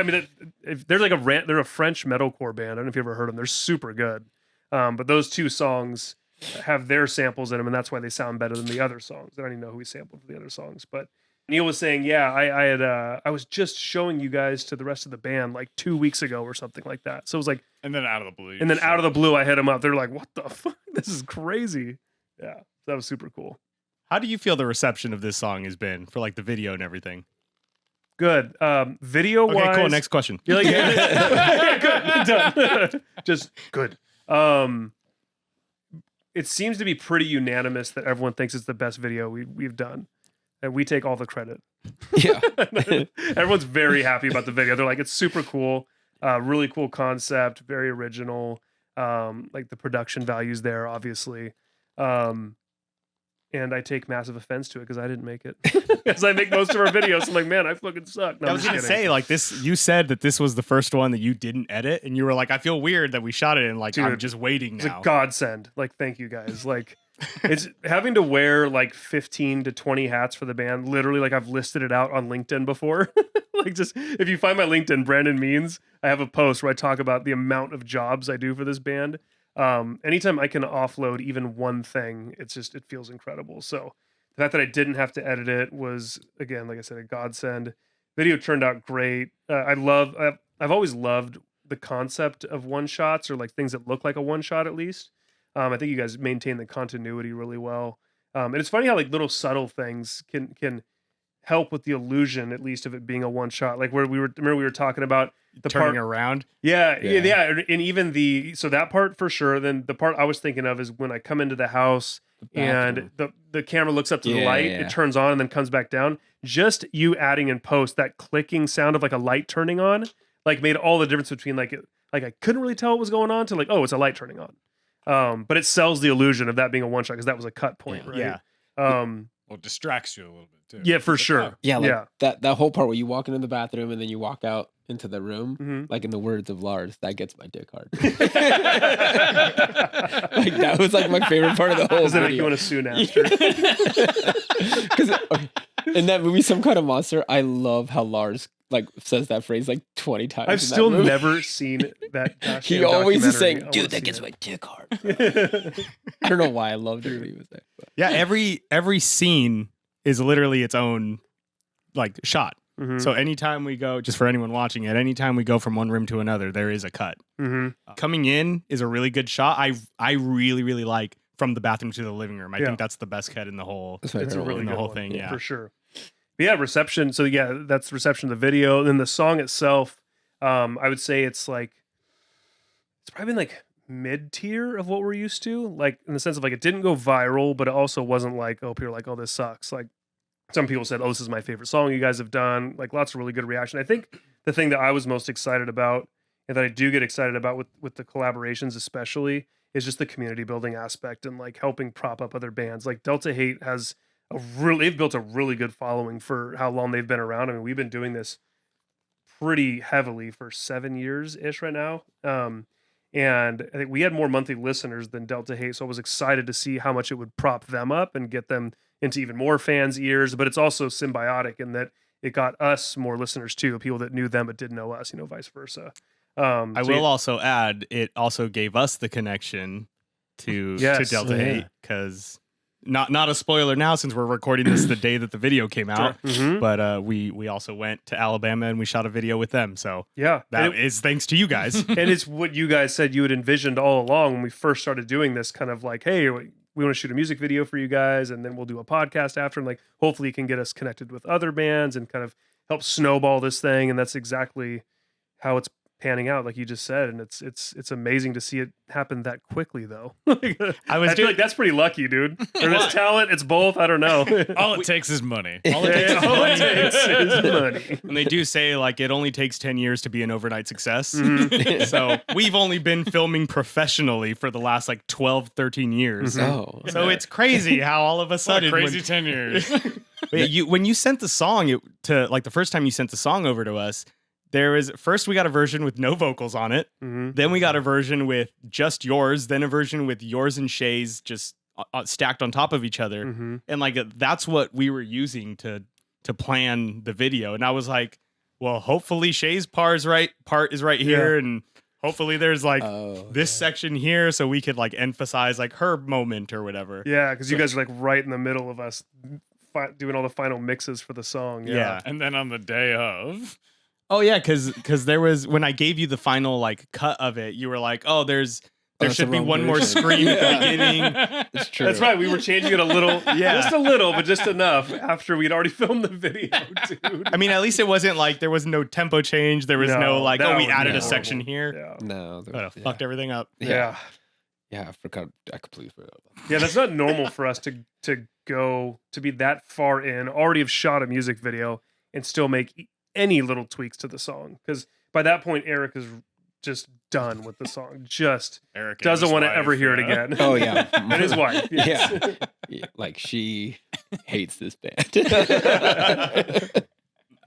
E: if there's like they're a French metalcore band. I don't know if you ever heard them. They're super good. But those two songs have their samples in them, and that's why they sound better than the other songs. I don't even know who we sampled for the other songs. But Neil was saying, yeah, I was just showing you guys to the rest of the band like 2 weeks ago or something like that. So it was like,
B: And then out of the blue.
E: and then out of the blue, I hit them up. They're like, what the fuck? This is crazy. Yeah, that was super cool.
C: How do you feel the reception of this song has been for like the video and everything?
E: Good. Video wise.
C: Okay, cool. Next question.
E: You like it? Good. Done. Just good. It seems to be pretty unanimous that everyone thinks it's the best video we've done, and we take all the credit.
D: Yeah.
E: Everyone's very happy about the video. They're like, it's super cool, really cool concept, very original. Like the production values there, obviously. And I take massive offense to it because I didn't make it. Because I make most of our videos. I'm like, man, I fucking suck. No,
C: I
E: I'm
C: was
E: just
C: gonna
E: kidding.
C: say like this. You said that this was the first one that you didn't edit, and you were like, "I feel weird that we shot it," and like I'm
E: Dude,
C: just waiting
E: It's
C: now.
E: a godsend. Like, thank you guys. Like, it's having to wear like 15 to 20 hats for the band. Literally, like I've listed it out on LinkedIn before. Like, just if you find my LinkedIn, Brannon Means, I have a post where I talk about the amount of jobs I do for this band. Anytime I can offload even one thing, it feels incredible. So the fact that I didn't have to edit it was, again, like I said, a godsend. Video turned out great. I've always loved the concept of one shots, or like things that look like a one shot at least. I think you guys maintain the continuity really well. And it's funny how like little subtle things can help with the illusion, at least of it being a one shot. Like where we were talking about the
B: Turning
E: part
B: around.
E: yeah, and even so that part for sure. Then the part I was thinking of is when I come into the house and the camera looks up to the light, it turns on and then comes back down. Just you adding in post that clicking sound of like a light turning on, like made all the difference between like I couldn't really tell what was going on to like, oh, it's a light turning on. But it sells the illusion of that being a one shot because that was a cut point, right?
C: Yeah.
B: Well, it distracts you a little bit too.
E: Yeah, for
B: Like,
E: sure.
B: oh,
D: Yeah, like that whole part where you walk into the bathroom and then you walk out into the room,
E: Mhm.
D: like in the words of Lars, that gets my dick hard. Like that was like my favorite part of the whole
E: Does that make
D: video.
E: you want to soon after?
D: Because in that movie, Some Kind of Monster, I love how Lars like says that phrase like 20 times.
E: I've
D: in that
E: still
D: movie.
E: never seen that.
D: He
E: goddamn
D: always is
E: documentary.
D: saying,
E: I wanna
D: "Dude, that
E: see
D: gets
E: it."
D: my dick hard." I don't know why I loved it when he was there. But.
C: Yeah, every scene is literally its own like shot.
E: Mhm.
C: So anytime we go, just for anyone watching it, anytime we go from one room to another, there is a cut.
E: Mhm.
C: Coming in is a really good shot. I really really like from the bathroom to the living room. I
E: Yeah.
C: think that's the best cut in the whole.
D: That's my
E: It's a
D: favorite
E: really
C: in the
E: good
C: whole
E: one,
C: thing, yeah.
E: for sure. But yeah, reception. So yeah, that's reception of the video. And then the song itself, I would say it's probably like mid tier of what we're used to, like in the sense of like it didn't go viral, but it also wasn't like, oh, people are like, oh, this sucks. Like some people said, oh, this is my favorite song you guys have done. Like lots of really good reaction. I think the thing that I was most excited about, and that I do get excited about with the collaborations especially, is just the community building aspect and like helping prop up other bands. Like Delta Hate has they've built a really good following for how long they've been around. I mean, we've been doing this pretty heavily for 7 years ish right now. And I think we had more monthly listeners than Delta Hate. So I was excited to see how much it would prop them up and get them into even more fans' ears. But it's also symbiotic in that it got us more listeners too, people that knew them but didn't know us, vice versa.
C: I will also add, it also gave us the connection to
E: Yes.
C: Delta
D: Yeah.
C: Hate because not a spoiler now since we're recording this the day that the video came out,
E: Mhm.
C: but we also went to Alabama and we shot a video with them. So
E: Yeah.
C: that is thanks to you guys.
E: And it's what you guys said you had envisioned all along when we first started doing this, kind of like, hey, we want to shoot a music video for you guys, and then we'll do a podcast after, and like hopefully it can get us connected with other bands and kind of help snowball this thing. And that's exactly how it's panning out, like you just said. And it's amazing to see it happen that quickly, though. I feel like that's pretty lucky, dude. Or it's talent, it's both. I don't know.
B: all it takes is money.
C: All it takes is
E: All
C: money.
E: it takes is money.
C: And they do say like it only takes 10 years to be an overnight success.
E: Mhm.
C: So we've only been filming professionally for the last like 12, 13 years.
E: Mhm.
D: Oh,
C: So it's crazy how all of a
B: What a
C: sudden
B: crazy 10 years.
C: when you sent the song to like the first time you sent the song over to us, there was first we got a version with no vocals on it.
E: Mhm.
C: Then we got a version with just yours. Then a version with yours and Shay's just stacked on top of each other.
E: Mhm.
C: And like that's what we were using to plan the video. And I was like, well, hopefully Shay's part is right here, and hopefully there's like this section here, so we could like emphasize like her moment or whatever.
E: Yeah, because you guys are like right in the middle of us doing all the final mixes for the song.
C: Yeah.
B: And then on the day of,
C: Oh yeah, because there was when I gave you the final like cut of it, you were like, oh, there
D: that's
C: should
D: the
C: be
D: wrong
C: one more
D: version.
C: scream at the
D: Yeah.
C: beginning.
D: It's true.
E: That's right. We were changing it a little,
C: Yeah.
E: just a little, but just enough after we'd already filmed the video, dude.
C: I mean, at least it wasn't like there was no tempo change. There was no
E: No,
C: like,
E: that
C: oh, we
E: would be
C: added a
E: horrible.
C: section here.
E: Yeah.
D: No,
C: But it fucked everything up.
E: Yeah.
D: Yeah, I forgot. I completely forgot about that.
E: Yeah, that's not normal for us to go to be that far in, already have shot a music video and still make any little tweaks to the song. Because by that point, Erik is just done with the song. Just
B: Erik and
E: doesn't
B: his
E: want to
B: wife,
E: ever hear it
B: yeah.
E: again.
D: Oh, yeah.
E: And his wife. Yes.
D: Yeah. Yeah, like she hates this band.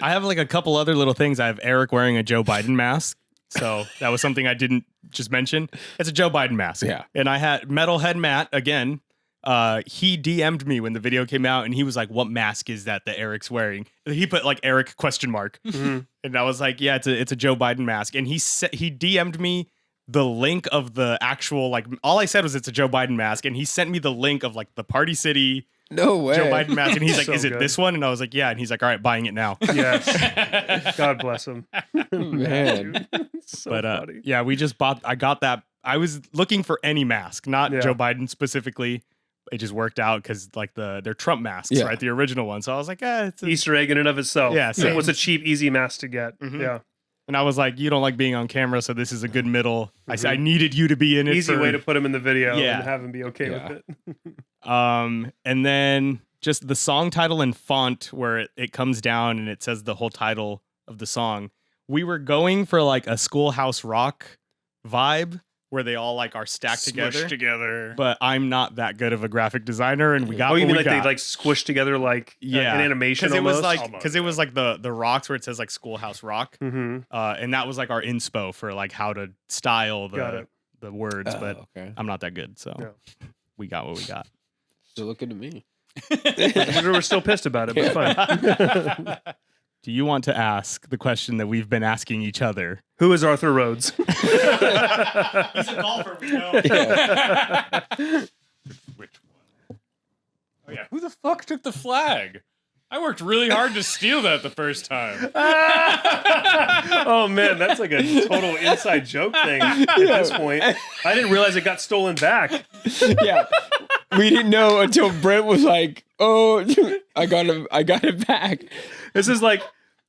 C: I have like a couple other little things. I have Erik wearing a Joe Biden mask. So that was something I didn't just mention. It's a Joe Biden mask.
D: Yeah.
C: And I had Metalhead Matt again. He DM'd me when the video came out and he was like, what mask is that Erik's wearing? He put like Erik ?
E: Mhm.
C: And I was like, yeah, it's a Joe Biden mask. And he DM'd me the link of the actual, like, all I said was it's a Joe Biden mask. And he sent me the link of like the Party City
D: No way.
C: Joe Biden mask. And he's like,
E: So
C: is it
E: good.
C: this one? And I was like, yeah. And he's like, all right, buying it now.
E: Yes. God bless him.
D: Man.
E: So
C: But
E: funny.
C: yeah, I got that. I was looking for any mask, not
E: Yeah.
C: Joe Biden specifically.
A: it just worked out because like they're Trump masks,
D: Yeah.
A: right? The original one. So I was like, it's
E: Easter egg in and of itself.
A: Yeah, same.
E: What's a cheap, easy mask to get?
A: Mhm.
E: Yeah.
A: And I was like, you don't like being on camera, so this is a good middle. I said I needed you to be in it.
E: Easy way to put him in the video
A: Yeah.
E: and have him be okay
D: Yeah.
E: with it.
A: And then just the song title and font where it comes down and it says the whole title of the song. We were going for like a Schoolhouse Rock vibe where they all like are stacked
B: Smushed together.
A: But I'm not that good of a graphic designer, and we got.
E: Oh, you
A: what
E: mean
A: we
E: like they
A: got.
E: like squished together like
A: Yeah,
E: an animation
A: because it was
E: almost?
A: like because it was like the rocks where it says like Schoolhouse Rock,
E: Mhm.
A: and that was like our inspo for like how to style
E: Got
A: the
E: it.
A: the words. But
D: okay.
A: I'm not that good, so
E: Yeah.
A: we got what we got.
D: Still looking to me.
E: We're still pissed about it, but fine.
A: Do you want to ask the question that we've been asking each other?
E: Who is Arthur Rhodes?
A: He's a golfer, we know.
B: Which one? Oh yeah, who the fuck took the flag? I worked really hard to steal that the first time.
E: Oh man, that's like a total inside joke thing at this point. I didn't realize it got stolen back.
D: Yeah. We didn't know until Brent was like, "Oh, I got it back."
E: This is like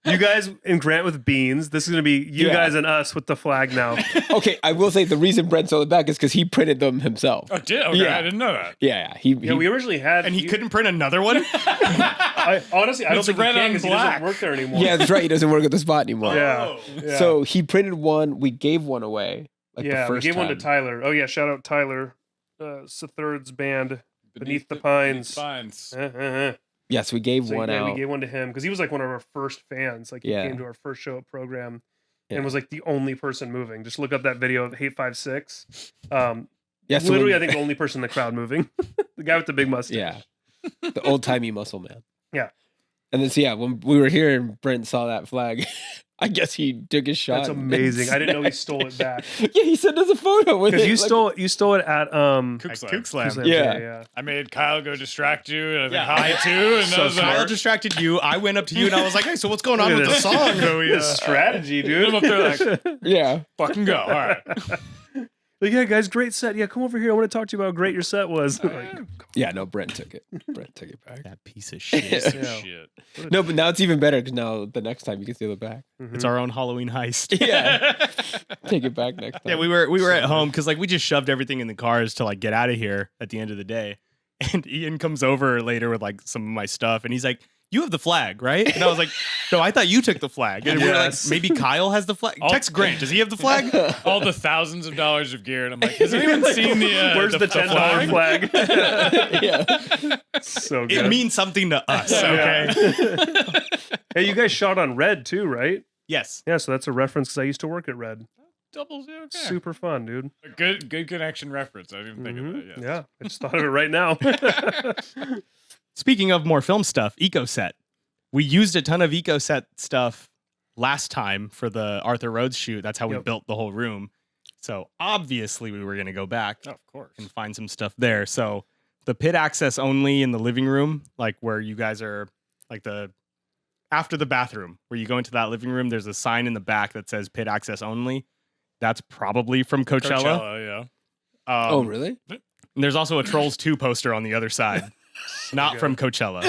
E: you guys and Grant with beans. This is gonna be you
D: Yeah.
E: guys and us with the flag now.
D: Okay, I will say the reason Brent sold it back is because he printed them himself.
B: Oh, did okay,
D: Yeah.
B: I didn't know that.
D: Yeah,
E: Yeah, we originally had,
A: And he couldn't print another one?
E: honestly, I don't
B: It's
E: think he
B: red
E: can
B: on
E: because he
B: black.
E: doesn't work there anymore.
D: Yeah, that's right. He doesn't work at the spot anymore.
E: Yeah. Yeah.
D: So he printed one. We gave one away. Like
E: yeah,
D: the
E: we
D: first
E: gave one to
D: time.
E: Tyler. Oh yeah, shout out Tyler, Third's band. Beneath the Pines.
B: Pines.
D: Yes, we gave
E: So,
D: one
E: yeah,
D: out.
E: we gave one to him because he was like one of our first fans. Like he
D: Yeah.
E: came to our first show at program
D: Yeah.
E: and was like the only person moving. Just look up that video of Hate 56.
D: Yeah, so
E: Literally,
D: when-
E: I think the only person in the crowd moving. The guy with the big mustache.
D: Yeah, the old timey muscle man.
E: Yeah.
D: And then, so yeah, when we were here and Brent saw that flag, I guess he took his shot.
E: That's amazing. I didn't know he stole it back.
D: Yeah, he sent us a photo with it.
E: Because
D: like-
E: you stole it at
B: Kook
A: At
B: Slam.
A: Kook Slam.
E: Slam.
D: Yeah.
E: yeah.
B: I made Kyle go distract you, and I think
A: Yeah.
B: Holly too. And
A: So
B: I was
A: Kyle
B: like,
A: distracted you. I went up to you and I was like, hey, so what's going on
E: Look
A: with
E: at
A: the song? that we,
E: This strategy, dude.
B: I'm up there like,
D: Yeah.
B: fucking go. All right.
E: Like, yeah, guys, great set. Yeah, come over here. I want to talk to you about how great your set was. Like,
D: Yeah, no, Brent took it. Brent took it back.
A: that piece of shit.
E: Yeah.
B: Shit.
D: No, but now it's even better because now the next time you can steal it back.
A: It's our own Halloween heist.
D: Yeah. Take it back next time.
A: Yeah, we were at home because like we just shoved everything in the cars to like get out of here at the end of the day. And Ian comes over later with like some of my stuff and he's like, you have the flag, right? And I was like, no, I thought you took the flag. And we're like,
E: Yes.
A: maybe Kyle has the flag. Text Grant, does he have the flag?
B: All the thousands of dollars of gear, and I'm like, has anyone seen the?
E: Where's the $10 flag?
D: Yeah.
E: So
A: It
E: good.
A: means something to us,
E: Yeah.
A: okay?
E: Hey, you guys shot on Red too, right?
A: Yes.
E: Yeah, so that's a reference because I used to work at Red.
B: Double zero. Okay.
E: Super fun, dude.
B: A good connection reference. I didn't even think of that. Yes.
E: Yeah, I just thought of it right now.
A: Speaking of more film stuff, EcoSet. We used a ton of EcoSet stuff last time for the Arthur Rhodes shoot. That's how we
E: Yep.
A: built the whole room. So obviously we were going to go back
B: Oh, of course.
A: and find some stuff there. So the pit access only in the living room, like where you guys are, like after the bathroom, where you go into that living room, there's a sign in the back that says pit access only. That's probably from Coachella.
B: Yeah.
D: Oh, really?
A: And there's also a Trolls 2 poster on the other side, not from Coachella.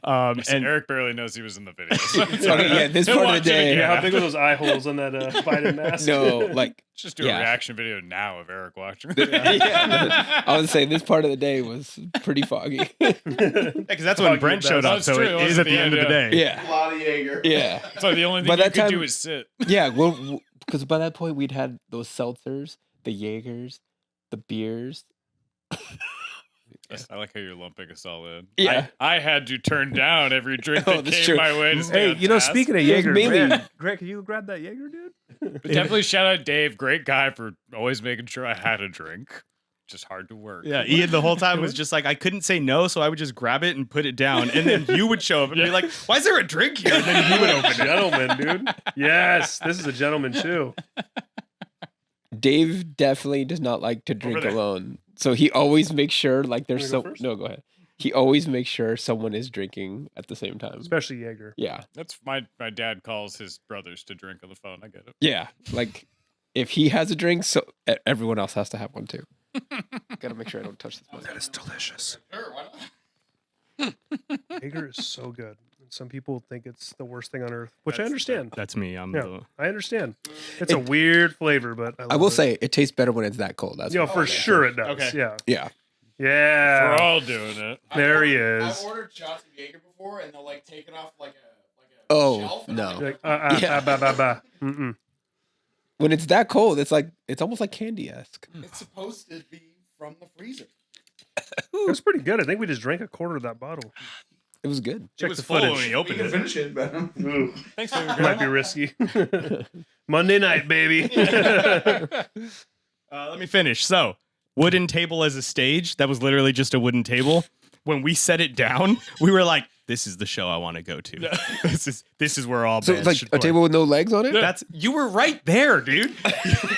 B: And
A: And
B: Erik barely knows he was in the video. So
D: Okay, yeah, this
B: he'll
D: part of the
B: watch it
D: day-
B: again
E: Yeah, how
B: after.
E: big are those eye holes on that Biden mask?
D: No, like,
B: Just do
D: Yeah.
B: a reaction video now of Erik watching.
D: yeah. I would say this part of the day was pretty foggy.
A: because that's when Brent showed up,
B: That's
A: so
B: true.
A: it
B: It was
A: is at the end of the day.
D: Yeah.
F: A lot of Jaeger.
D: Yeah.
B: So the only
D: By
B: thing you
D: that
B: could do
D: time-
B: is sit.
D: Yeah. Well, because by that point we'd had those seltzers, the Jaegers, the beers.
B: I like how you're lumping us all in.
D: Yeah.
B: I had to turn down every drink
D: Oh,
B: that
D: that's
B: came
D: true.
B: my way to stay
E: Hey,
B: on
E: you know,
B: task.
E: speaking of
D: It was
E: Jaeger,
D: mainly-
E: Grant, can you grab that Jaeger, dude?
B: But definitely shout out Dave, great guy for always making sure I had a drink. Just hard to work.
A: Yeah, Ian the whole time was just like, I couldn't say no, so I would just grab it and put it down. And then you would show up and be like, why is there a drink here? And then you would open it.
E: Gentleman, dude. Yes, this is a gentleman too.
D: Dave definitely does not like to drink
A: there.
D: alone. So he always makes sure like there's
E: Wanna go
D: so
E: first?
D: no, go ahead. He always makes sure someone is drinking at the same time.
E: Especially Jaeger.
D: Yeah.
B: That's my dad calls his brothers to drink on the phone. I get it.
D: Yeah. Like if he has a drink, so everyone else has to have one too. Gotta make sure I don't touch this one.
E: That is delicious.
F: Sure, why not?
E: Jaeger is so good. And some people think it's the worst thing on earth, which I understand.
C: That's me. I'm
E: Yeah,
C: the
E: I understand. It's a weird flavor, but
D: I
E: love
D: will
E: it.
D: say it tastes better when it's that cold. That's
E: You know,
D: for
E: for sure it does.
C: Okay.
E: Yeah.
D: Yeah.
E: Yeah.
B: We're all doing it.
E: There he
F: I've
E: is.
F: ordered shots of Jaeger before, and they'll like take it off like a
D: Oh,
F: shelf. And
D: no.
F: I'm
E: You're
F: like,
E: like,
D: Yeah.
E: bah, bah, bah. Mm-mm.
D: When it's that cold, it's almost like candy-esque.
F: it's supposed to be from the freezer.
E: It was pretty good. I think we just drank a quarter of that bottle.
D: It was good.
E: Check
C: was
E: the
C: full when
E: footage.
C: he
F: We
C: opened
F: can
C: it.
F: finish it, but
E: Ooh,
B: Thanks for your
E: might be risky. Monday night, baby.
C: Let me finish. So, wooden table as a stage. That was literally just a wooden table. When we set it down, we were like, "This is the show I want to go to. this is where all
D: So
C: bands
D: it's like
C: should
D: a
C: play."
D: table with no legs on it?
C: That's you were right there, dude.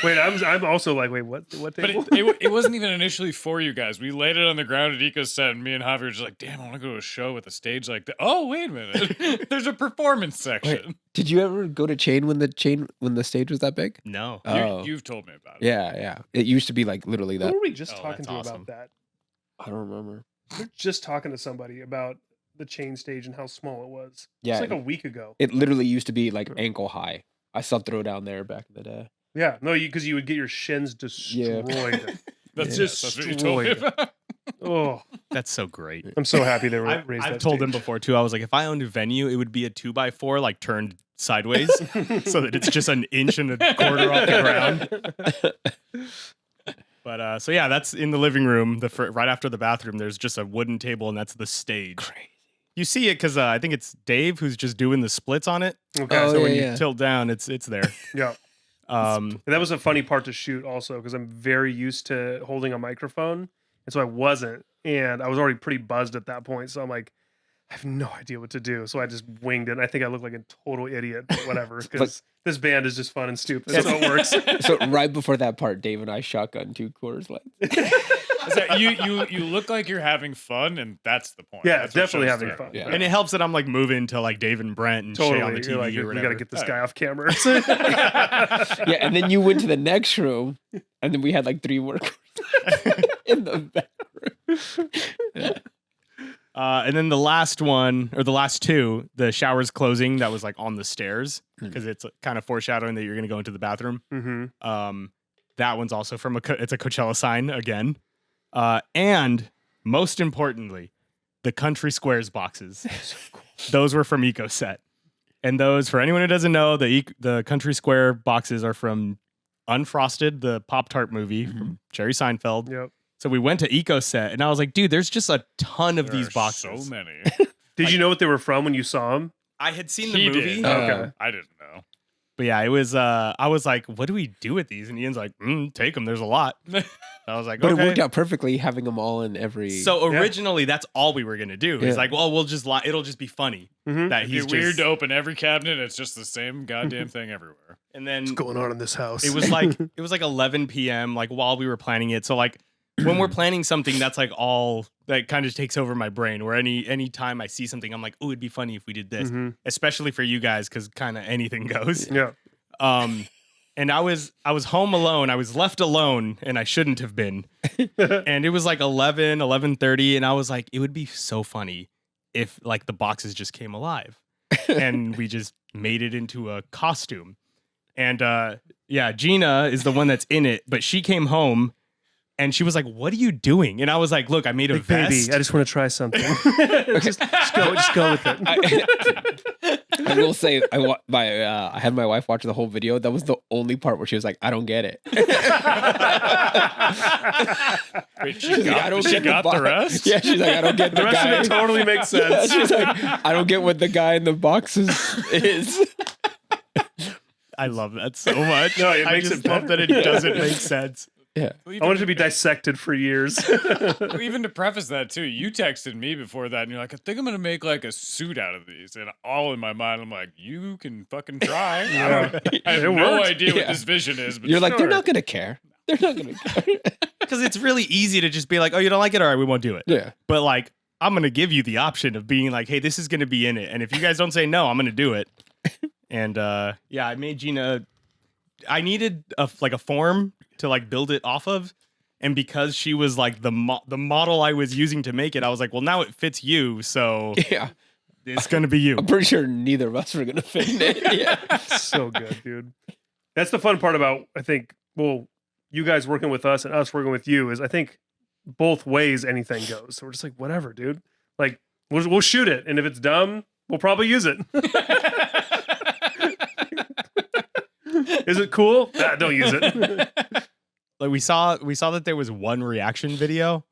E: Wait, I'm also like, wait, what
B: But
E: table?
B: it wasn't even initially for you guys. We laid it on the ground at Eco Set, and me and Javi were just like, damn, I want to go to a show with a stage like that. Oh, wait a minute. There's a performance section.
D: Did you ever go to Chain when the stage was that big?
C: No.
D: Oh.
B: You've told me about it.
D: Yeah. It used to be like literally
E: Who
D: that.
E: were we just
C: Oh,
E: talking
C: that's
E: to
C: awesome.
E: about that?
D: I don't remember.
E: We were just talking to somebody about the Chain stage and how small it was.
D: Yeah.
E: It's like a week ago.
D: It literally used to be like ankle high. I saw Throw Down there back in the day.
E: Yeah, no, because you would get your shins destroyed.
B: That's,
E: Yeah.
B: that's what you told me
E: Destroyed.
B: about.
E: Oh,
C: That's so great.
E: I'm so happy they were
C: I've
E: raised that
C: told them
E: stage.
C: before too. I was like, if I owned a venue, it would be a 2x4 like turned sideways, so that it's just an inch and a quarter off the ground. But so yeah, that's in the living room. Right after the bathroom, there's just a wooden table, and that's the stage.
D: Crazy.
C: You see it because I think it's Dave who's just doing the splits on it.
E: Okay,
D: Oh,
C: So
D: yeah,
C: when you
D: yeah.
C: tilt down, it's there.
E: yeah.
C: Um,
E: And that was a funny part to shoot also because I'm very used to holding a microphone. And so I wasn't. And I was already pretty buzzed at that point. So I'm like, I have no idea what to do. So I just winged it. And I think I look like a total idiot, but whatever. Because this band is just fun and stupid. So it works.
D: So right before that part, Dave and I shotgun 2 quarters left.
B: Is that you look like you're having fun, and that's the point.
E: Yeah,
B: That's what
E: definitely
B: shows
E: having
B: through.
E: fun.
D: Yeah.
C: and it helps that I'm like moving to like Dave and Brent and Shay on the TV
E: You're like,
C: or
E: we
C: whatever.
E: got to get this guy off camera.
D: Yeah, and then you went to the next room, and then we had like 3 workers in the back room.
C: And then the last one, or the last 2, the shower's closing. That was like on the stairs because it's kind of foreshadowing that you're going to go into the bathroom.
E: Mm-hmm.
C: That one's also from it's a Coachella sign again. And most importantly, the Country Squares boxes. Those were from EcoSet. And those, for anyone who doesn't know, the Country Square boxes are from Unfrosted, the Pop-Tart movie from Jerry Seinfeld.
E: Yep.
C: So we went to EcoSet, and I was like, dude, there's just a ton of
B: There
C: these
B: are
C: boxes.
B: So many.
E: Did you know what they were from when you saw them?
C: I had seen
B: He
C: the movie,
B: did.
E: Okay.
B: I didn't know.
C: but yeah, it was. I was like, what do we do with these? And Ian's like, take them. There's a lot. I was like,
D: But
C: okay.
D: it worked out perfectly having them all in every.
C: So originally, that's all we were gonna do.
D: Yeah.
C: It's like, well, we'll just it'll just be funny
E: Mhm.
C: that
B: It'd
C: he's
B: be weird
C: just.
B: to open every cabinet. It's just the same goddamn thing everywhere.
C: And then
E: What's going on in this house?
C: it was like 11 p.m. like while we were planning it. So like when we're planning something, that's like all that kind of takes over my brain. Where any time I see something, I'm like, oh, it'd be funny if we did this,
E: Mhm.
C: especially for you guys because kind of anything goes.
E: Yeah.
C: And I was home alone. I was left alone, and I shouldn't have been. And it was like 11:30, and I was like, it would be so funny if like the boxes just came alive, and we just made it into a costume. And yeah, Gina is the one that's in it, but she came home. And she was like, "What are you doing?" And I was like, "Look, I made a
E: Like,
C: vest."
E: baby, I just want to try something. just go with it.
D: I will say, I had my wife watch the whole video. That was the only part where she was like, "I don't get it."
B: Wait,
D: She's like, "I don't
B: she
D: get
B: got the
D: box."
B: rest?
D: Yeah, she's like, "I don't get the,
E: The rest
D: guy."
E: of it totally makes
D: Yeah,
E: sense.
D: she's like, "I don't get what the guy in the boxes is."
C: I love that so much.
E: No, it
C: I
E: makes
C: just
E: it
C: love that
E: better.
C: it doesn't make sense.
D: Yeah.
B: Well,
E: I want it to be dissected for years.
B: Well, even to preface that too, you texted me before that, and you're like, "I think I'm gonna make like a suit out of these." And all in my mind, I'm like, "You can fucking try."
E: Yeah.
B: I have
E: It
B: no
E: worked.
B: idea what
D: Yeah.
B: this vision is, but
D: You're like,
B: sure.
D: they're not gonna care. They're not gonna care.
C: Because it's really easy to just be like, "Oh, you don't like it? All right, we won't do it."
D: Yeah.
C: But like, I'm gonna give you the option of being like, "Hey, this is gonna be in it," and if you guys don't say no, I'm gonna do it. And yeah, I made Gina. I needed a form to like build it off of, And because she was like the model I was using to make it, I was like, well, now it fits you. So
D: Yeah.
C: it's going to be you.
D: I'm pretty sure neither of us were going to fit in it. Yeah.
E: So good, dude. That's the fun part about, I think, well, you guys working with us and us working with you is I think both ways anything goes. So we're just like, whatever, dude. Like, we'll shoot it. And if it's dumb, we'll probably use it. Is it cool? Nah, don't use it.
C: Like we saw that there was one reaction video.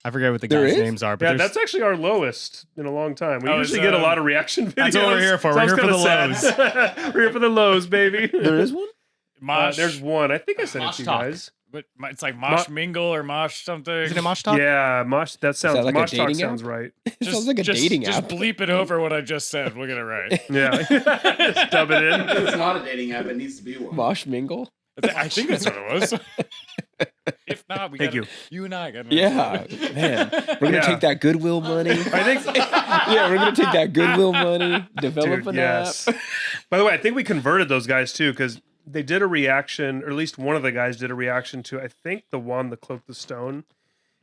C: I forget what the
D: There
C: guys'
D: is?
C: names are, but
E: Yeah,
C: there's-
E: that's actually our lowest in a long time. We
B: Oh,
E: usually
B: it's,
E: get a lot of reaction videos.
C: That's what we're here for.
E: So
C: We're
E: I was
C: here for
E: kinda
C: the
E: sad. We're here for the lows, baby.
D: There is one?
B: Mosh.
E: There's one. I think I sent it
C: Mosh
E: to you
C: Talk.
E: guys.
B: But it's like Mosh Mingle or Mosh something.
C: Isn't it Mosh Talk?
E: Yeah, Mosh. That sounds.
D: that like a
E: Mosh Talk
D: dating app?
E: sounds right.
D: It sounds like a dating
B: just
D: app.
B: bleep it over what I just said. We'll get it right.
E: Yeah, just dub it in.
F: It's not a dating app. It needs to be one.
D: Mosh Mingle?
B: I think that's what it was. If not, we
E: Thank
B: got
E: you.
B: You and I got
D: Yeah. Man. We're going to
E: Yeah.
D: take that Goodwill money.
E: I think.
D: Yeah, we're going to take that Goodwill money, develop
E: Dude,
D: an
E: yes.
D: app.
E: By the way, I think we converted those guys too because they did a reaction, or at least one of the guys did a reaction to, I think, the one, the Cloak the Stone,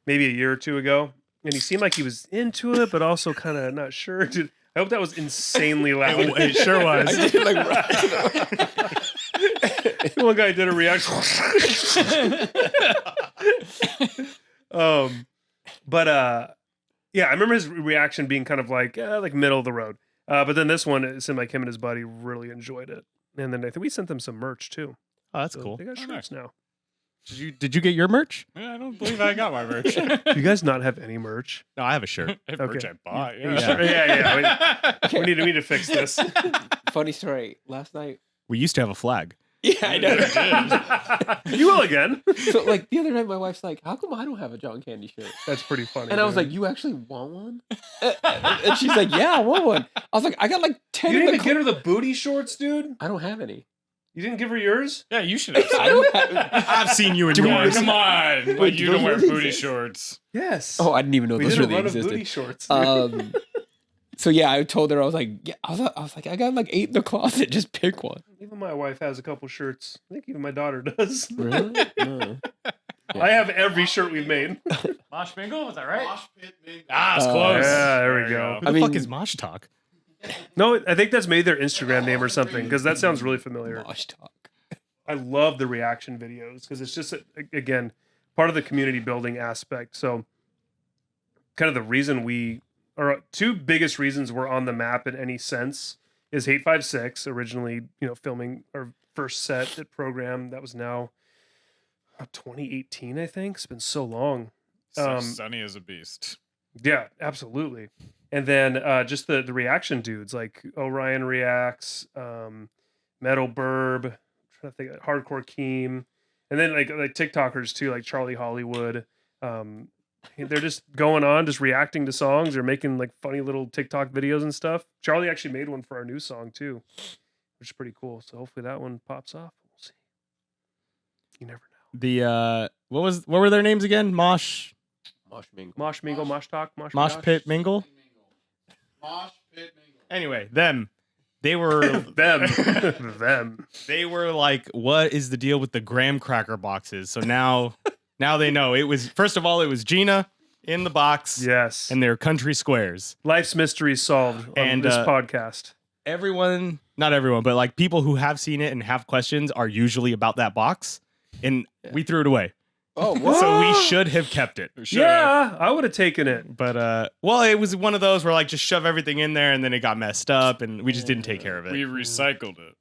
E: maybe a year or two ago, and he seemed like he was into it, but also kind of not sure. Dude, I hope that was insanely loud.
C: It sure was.
D: I did like right.
E: One guy did a reaction. Yeah, I remember his reaction being kind of like middle of the road. But then this one, it seemed like him and his buddy really enjoyed it. And then I think we sent them some merch too.
C: Oh, that's
E: So
C: cool.
E: They got
B: Oh,
E: shirts
B: nice.
E: now.
C: Did you get your merch?
B: Yeah, I don't believe I got my merch.
E: Do you guys not have any merch?
C: No, I have a shirt.
B: I have merch
E: Okay.
B: I bought.
E: Yeah,
B: Yeah.
E: yeah. We need to fix this.
D: Funny story. Last night.
C: We used to have a flag.
D: Yeah, I know.
E: You will again.
D: So like the other night, my wife's like, "How come I don't have a John Candy shirt?"
E: That's pretty funny.
D: And I was
E: dude.
D: like, "You actually want one?" And she's like, "Yeah, I want one." I was like, "I got like 10
E: you
D: in
E: didn't
D: the
E: even get her the booty shorts, dude.
D: I don't have any.
E: You didn't give her yours.
B: Yeah, you should have.
D: I don't have.
C: I've seen you in
D: Do we
C: yours.
B: Come on.
D: Wait,
B: Like, you
D: those
B: don't wear
D: really
B: booty
D: exist?
B: shorts.
E: Yes.
D: Oh, I didn't even know
E: we
D: those
E: did a
D: really
E: run of
D: existed.
E: booty shorts. Dude.
D: So yeah, I told her I was like, yeah, I was like, I got like 8 in the closet. Just pick one.
E: Even my wife has a couple shirts. I think even my daughter does.
D: Really? No.
E: I have every shirt we've made.
B: Mosh Mingle, is that right?
F: Mosh pit mingle.
B: Ah, it's
D: Oh,
B: close.
E: yeah, there we go.
C: Who
D: I
C: the fuck
D: mean-
C: is Mosh Talk?
E: No, I think that's maybe their Instagram name or something because that sounds really familiar.
D: Mosh talk.
E: I love the reaction videos because it's just again part of the community building aspect. So, kind of the reason we are two biggest reasons we're on the map in any sense is 856 originally, filming our first set at program that was now 2018, I think. It's been so long.
B: So Sunny is a beast.
E: Yeah, absolutely. And then just the reaction dudes like Orion Reacts, Metal Burb, I'm trying to think, Hardcore Keem, and then like TikTokers too, like Charlie Hollywood. They're just going on, just reacting to songs or making like funny little TikTok videos and stuff. Charlie actually made one for our new song too, which is pretty cool. So hopefully that one pops off. We'll see. You never know.
C: The what were their names again? Mosh
D: Mosh Mingle.
E: Mosh Mingle, Mosh Talk,
C: Mosh
E: Gosh.
C: Pit Mingle.
F: Mosh pit mingle.
C: Anyway, them. They were
E: them.
C: they were like, what is the deal with the graham cracker boxes? So now they know. It was, first of all, it was Gina in the box.
E: Yes.
C: And they're country squares.
E: Life's mysteries solved on
C: And,
E: this podcast.
C: Everyone, not everyone, but like people who have seen it and have questions are usually about that box. And we threw it away.
D: Oh, what?
C: So we should have kept it.
E: Yeah, I would have taken it.
C: But well, it was one of those where like just shove everything in there and then it got messed up and we just didn't take care of it.
B: We recycled it.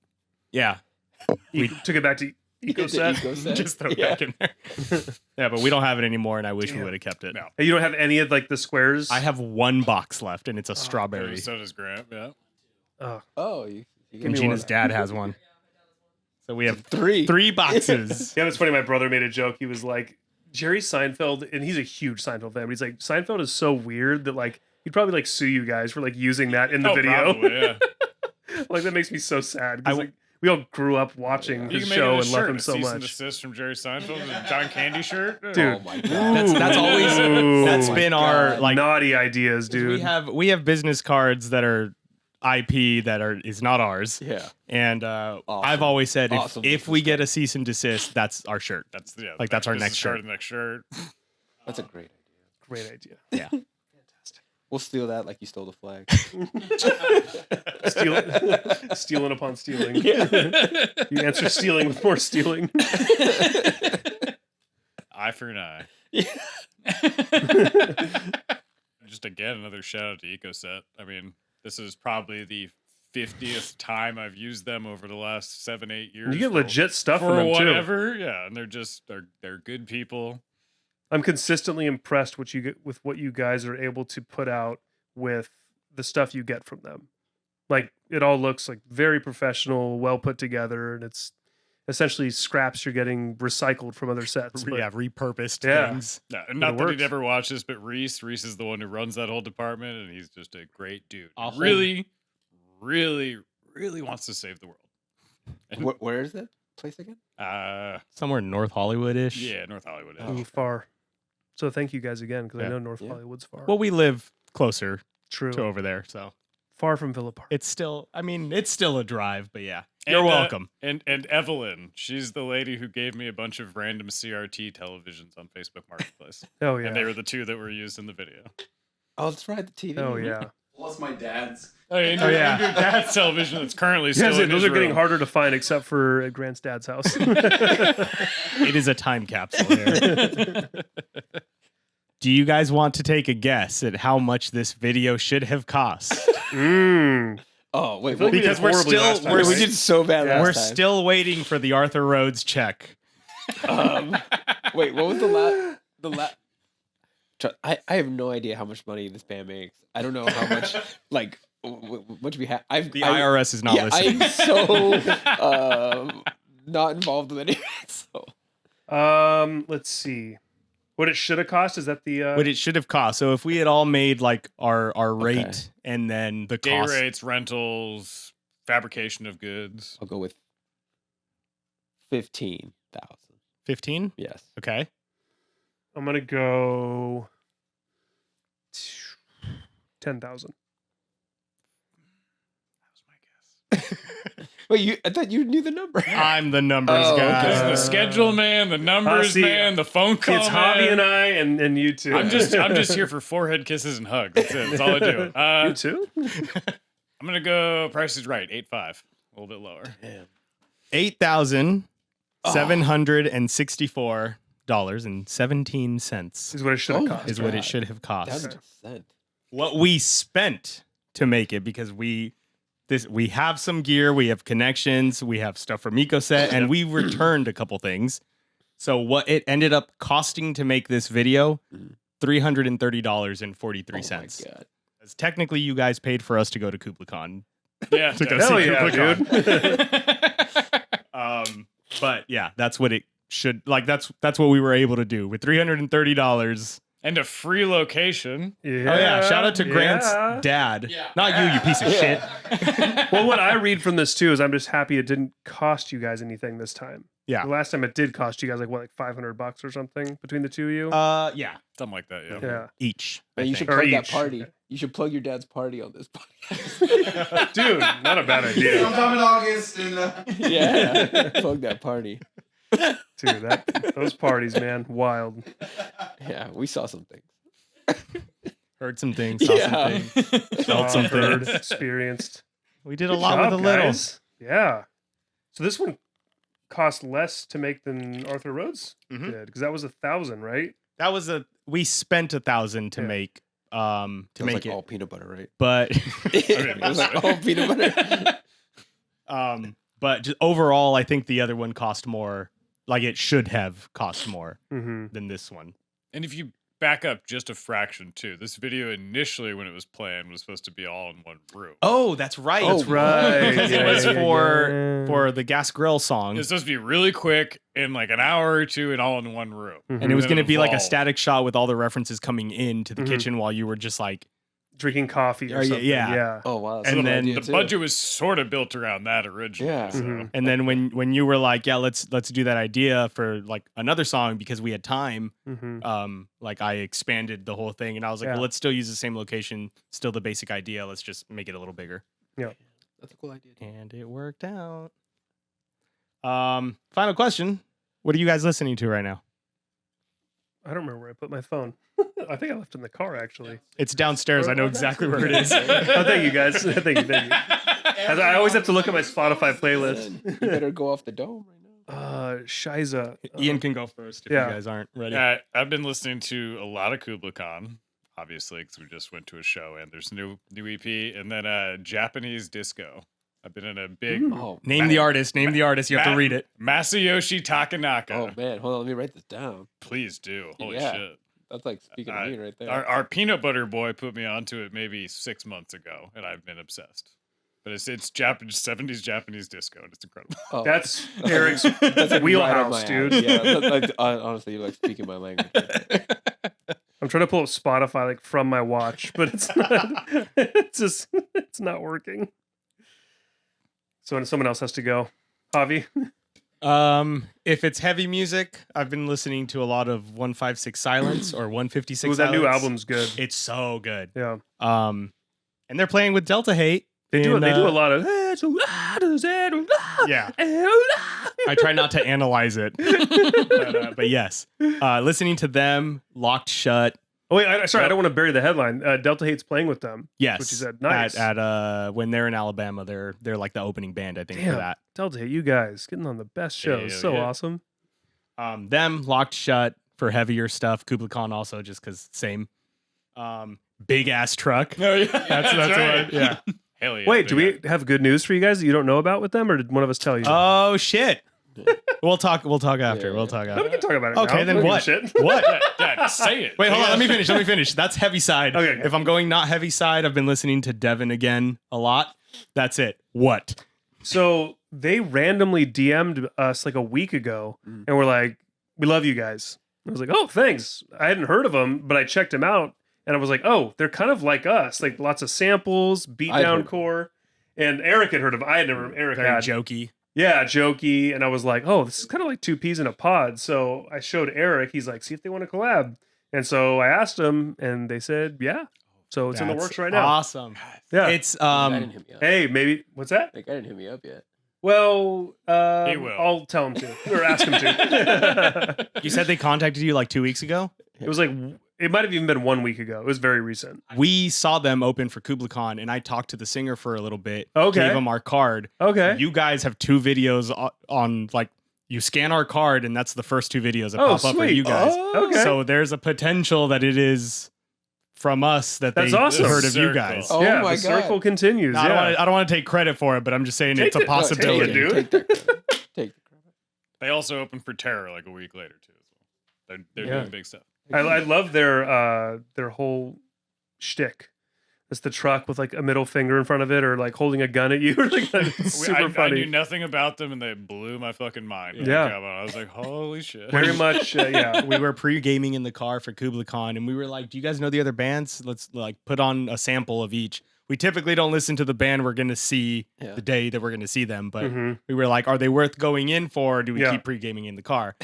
C: Yeah.
E: We took it back to EcoSet.
D: EcoSet.
C: Just throw it
D: Yeah.
C: back in there. Yeah, but we don't have it anymore and I wish we
E: Damn.
C: would have kept it.
B: No.
E: You don't have any of like the squares?
C: I have one box left and it's a strawberry.
B: So does Grant, yeah.
E: Oh,
D: Oh, you
C: And
E: me
C: Gina's
E: one.
C: dad has one. So we have
D: 3.
C: 3 boxes.
E: yeah, it's funny. My brother made a joke. He was like, Jerry Seinfeld, and he's a huge Seinfeld fan, but he's like, Seinfeld is so weird that like he'd probably like sue you guys for like using that in the video.
B: Probably, yeah.
E: Like that makes me so sad
C: I
E: because
C: w-
E: like we all grew up watching
B: You
E: his
B: can make
E: show
B: it a
E: and love
B: shirt,
E: him
B: a
E: so
B: cease and
E: much.
B: desist from Jerry Seinfeld, a John Candy shirt.
E: Dude.
D: Oh my god.
C: That's always
E: Ooh.
C: that's been our
D: God.
C: like
E: naughty ideas, dude.
C: we have business cards that are IP that is not ours.
D: Yeah.
C: And
D: Awesome.
C: I've always said
D: Awesome
C: if we
D: business
C: get a cease and desist, that's our shirt.
B: That's
C: that's our next
B: shirt.
C: shirt.
B: Next shirt.
D: That's a great idea.
E: Great idea.
C: Yeah.
D: We'll steal that like you stole the flag.
E: Stealing upon stealing. You answer stealing with more stealing.
B: Eye for an eye. Just again, another shout out to EcoSet. I mean, this is probably the 50th time I've used them over the last 7-8 years.
E: You get legit stuff from
B: for
E: them
B: whatever.
E: too.
B: Yeah, and they're good people.
E: I'm consistently impressed with what you guys are able to put out with the stuff you get from them. Like it all looks like very professional, well put together, and it's essentially scraps you're getting recycled from other sets. But
C: Repurposed things.
B: Yeah, and not
E: it
B: that
E: works.
B: he'd ever watch this, but Reese is the one who runs that whole department, and he's just a great dude.
C: I'll hold-
B: Really, really, really wants to save the world. And,
D: Where is that place again?
C: Somewhere in North Hollywood-ish.
B: yeah, North Hollywood.
E: far. So thank you guys again because I
C: Yeah.
E: know North
D: Yeah.
E: Hollywood's far.
C: Well, we live closer
E: True.
C: to over there, so
E: Far from Villa Park.
C: it's still a drive, but yeah. You're
B: And,
C: welcome.
B: And Evelyn, she's the lady who gave me a bunch of random CRT televisions on Facebook Marketplace.
E: Oh yeah.
B: And they were the two that were used in the video.
D: Oh, that's right. The TV.
E: Oh yeah.
F: Well, that's my dad's.
B: Oh, yeah, and
C: Oh,
B: your
C: yeah.
B: television that's currently
E: Yes,
B: still in
E: those
B: his
E: are getting
B: room.
E: harder to find except for at Grant's dad's house.
C: It is a time capsule here. Do you guys want to take a guess at how much this video should have cost?
D: Oh wait,
E: I feel like we did
C: Because we're
E: horribly
C: still-
E: last time,
C: we're-
D: we
E: right?
D: did so bad last
C: We're
D: time.
C: still waiting for the Arthur Rhodes check.
D: Wait, what was the last? I have no idea how much money this band makes. I don't know how much like what we have.
C: The IRS is not listening.
D: I'm so not involved with any of it. So
E: Let's see. What it should have cost, is that the
C: What it should have cost. So if we had all made like our rate and then the
B: Day
C: cost.
B: rates, rentals, fabrication of goods.
D: I'll go with 15,000.
C: 15?
D: Yes.
C: Okay.
E: I'm gonna go 10,000.
B: That was my guess.
D: Wait, I thought you knew the number.
C: I'm the numbers
D: Oh,
C: guy.
D: okay.
B: the schedule man, the numbers
E: see,
B: man, the phone call
E: It's
B: man.
E: Javi and I and you two.
B: I'm just here for forehead kisses and hugs. That's it. That's all I do.
E: You too?
B: I'm gonna go. Price is right. 8.5. A little bit lower.
C: $8,764.17
E: Is what it should have
D: Oh,
E: cost.
C: is what it
D: God.
C: should have cost.
D: That makes sense.
C: What we spent to make it, because we have some gear, we have connections, we have stuff from EcoSet, and we returned a couple things. So what it ended up costing to make this video, $330.43.
D: Oh my God.
C: As technically, you guys paid for us to go to KublaiCon.
B: Yeah.
C: To go
E: Hell
C: see
E: yeah,
C: KublaiCon.
E: dude.
C: But yeah, that's what it should like. That's what we were able to do with $330.
B: And a free location.
E: Yeah.
C: Oh yeah! Shout out to Grant's
E: yeah.
C: dad.
F: Yeah.
C: Not you, you piece of shit.
E: Well, what I read from this too is I'm just happy it didn't cost you guys anything this time.
C: Yeah.
E: The last time it did cost you guys like $500 or something between the two of you.
C: Yeah,
B: Something like that. Yeah.
E: yeah.
C: each.
D: Man,
C: I
D: you should
C: think.
E: Or
D: plug that
E: each.
D: party.
E: Okay.
D: You should plug your dad's party on this podcast.
E: Dude, not a bad idea.
F: Sometime in August, and
D: Yeah. Plug that party.
E: Dude, those parties, man, wild.
D: Yeah, we saw some things.
C: Heard some things, saw some things. Felt some
E: Heard,
C: things.
E: experienced.
C: We did a
E: Good
C: lot
E: job,
C: with a little.
E: guys. Yeah. So this one cost less to make than Arthur Rhodes
C: Mhm.
E: did, because that was 1,000, right?
C: That was we spent 1,000 to
E: Yeah.
C: make
D: It was
C: make
D: like
C: it,
D: all peanut butter, right?
C: but
D: It was like all peanut butter.
C: but just overall, I think the other one cost more. Like it should have cost more
E: Mm-hmm.
C: than this one.
B: And if you back up just a fraction too, this video initially when it was planned was supposed to be all in one room.
C: Oh, that's right.
D: That's
E: Right.
C: Because it
E: Yeah,
C: was
E: yeah,
C: for
E: yeah.
C: for the Gas Grill song,
B: It's supposed to be really quick in like an hour or two and all in one room.
E: Mhm.
C: and it was
B: then
C: going to be like a
B: evolved.
C: static shot with all the references coming into the
E: Mhm.
C: kitchen while you were just like,
E: Drinking coffee or
C: Oh, yeah,
E: something.
C: yeah.
E: Yeah.
D: Oh wow.
C: And then
B: The budget was sort of built around that originally.
D: Yeah.
B: So.
E: Mhm.
C: and then when you were like, yeah, let's do that idea for like another song because we had time.
E: Mm-hmm.
C: Like I expanded the whole thing, and I was like,
E: Yeah.
C: well, let's still use the same location, still the basic idea. Let's just make it a little bigger.
D: That's a cool idea.
C: And it worked out. Final question. What are you guys listening to right now?
E: I don't remember where I put my phone. I think I left it in the car, actually.
C: It's downstairs. I know exactly where it is.
E: Oh, thank you, guys. Thank you. I always have to look at my Spotify playlist.
D: You better go off the dome right now.
E: Shiza.
C: Ian can go first if
E: Yeah.
C: you guys aren't ready.
B: I've been listening to a lot of Kubla Khan, obviously, because we just went to a show and there's new EP, and then Japanese disco. I've been in a big
D: Oh,
C: Name the artist. Name the artist. You have to read it.
B: Masayoshi Takanaka.
D: oh man, hold on, let me write this down.
B: Please do. Holy
D: Yeah.
B: shit.
D: That's like speaking of me right there.
B: Our peanut butter boy put me onto it maybe 6 months ago, and I've been obsessed. But it's Japanese 70s Japanese disco, and it's incredible.
D: Oh,
E: That's
D: like-
E: Eric's
D: that's like right up
E: wheelhouse,
D: my
E: dude.
D: alley. Yeah, like, honestly, you're like speaking my language.
E: I'm trying to pull up Spotify like from my watch, but it's not. It's not working. So someone else has to go. Javi.
C: If it's heavy music, I've been listening to a lot of 156 Silence or 156
E: Ooh, that new
C: Silence.
E: album's good.
C: It's so good.
E: Yeah.
C: And they're playing with Delta Hate.
E: They do.
C: in,
E: They do a lot of.
C: Yeah. I try not to analyze it, but yes, listening to them, Locked Shut.
E: Oh wait, sorry, I don't want to bury the headline. Delta Hate's playing with them.
C: Yes,
E: Which you said, nice.
C: at when they're in Alabama, they're like the opening band, I think,
E: Damn.
C: for that.
E: Delta Hate, you guys getting on the best shows.
B: Yeah,
E: So
B: yeah.
E: awesome.
C: Them, Locked Shut for heavier stuff. Kubla Khan also, just because same. Big ass truck.
B: Oh, yeah.
C: That's
B: right.
C: what, yeah.
B: Hell yeah.
E: Wait, do
B: big
E: we have good news for you guys that you don't know about with them, or did one of us tell you?
C: Oh shit. We'll talk after.
D: Yeah,
C: We'll
D: yeah.
C: talk
E: No,
C: after.
E: we can talk about it.
C: Okay,
E: now.
C: then
E: I don't
C: what?
E: give a shit.
C: What?
B: Dad, say it.
C: Wait, hold on. Let me finish. That's heavy side.
E: Okay.
C: If I'm going not heavy side, I've been listening to Devin again a lot. That's it. What?
E: So they randomly DM'd us like a week ago, and we're like, "We love you guys." I was like, "Oh, thanks." I hadn't heard of them, but I checked them out, and I was like, "Oh, they're kind of like us. Like lots of samples,
D: I'd heard
E: beatdown
D: of
E: core." And Erik had heard of. I had never. Erik
C: Very
E: had.
C: jokey.
E: Yeah, jokey. And I was like, "Oh, this is kind of like two peas in a pod." So I showed Erik. He's like, "See if they want to collab." And so I asked him, and they said, "Yeah." So it's in the
C: That's
E: works right now.
C: Awesome.
E: Yeah.
C: It's
D: I didn't hit me up.
E: Hey, maybe what's that?
D: Like, I didn't hit me up yet.
E: Well,
B: He will.
E: I'll tell him to, or ask him to.
C: you said they contacted you like 2 weeks ago.
E: It was like it might have even been 1 week ago. It was very recent.
C: We saw them open for Kubla Khan, and I talked to the singer for a little bit.
E: Okay.
C: Gave him our card.
E: Okay.
C: You guys have 2 videos on like you scan our card, and that's the first 2 videos that
E: Oh,
C: pop up for
E: sweet.
C: you guys.
E: Oh, okay.
C: So there's a potential that it is from us that
E: That's
C: they
E: awesome.
C: heard of you
B: Circle.
C: guys.
D: Oh
E: yeah,
D: my
E: the
D: God.
E: circle continues.
C: No,
E: yeah.
C: I don't want to take credit for it, but I'm just saying
E: Take
C: it's a
E: it. No, take it,
C: possibility.
E: dude.
D: Take that credit. Take the credit.
B: They also opened for Terror like a week later too. As well. They're
E: Yeah.
B: doing big stuff.
E: I love their whole shtick. It's the truck with like a middle finger in front of it, or like holding a gun at you. Like, it's super
B: I
E: funny.
B: knew nothing about them, and they blew my fucking mind. when
E: Yeah.
B: they came out. I was like, holy shit.
E: Very much, yeah.
C: We were pre-gaming in the car for Kubla Khan, and we were like, "Do you guys know the other bands? Let's like put on a sample of each." We typically don't listen to the band we're going to see
D: Yeah.
C: the day that we're going to see them, but
E: Mhm.
C: we were like, "Are they worth going in for? Or do we
E: Yeah.
C: keep pre-gaming in the car?"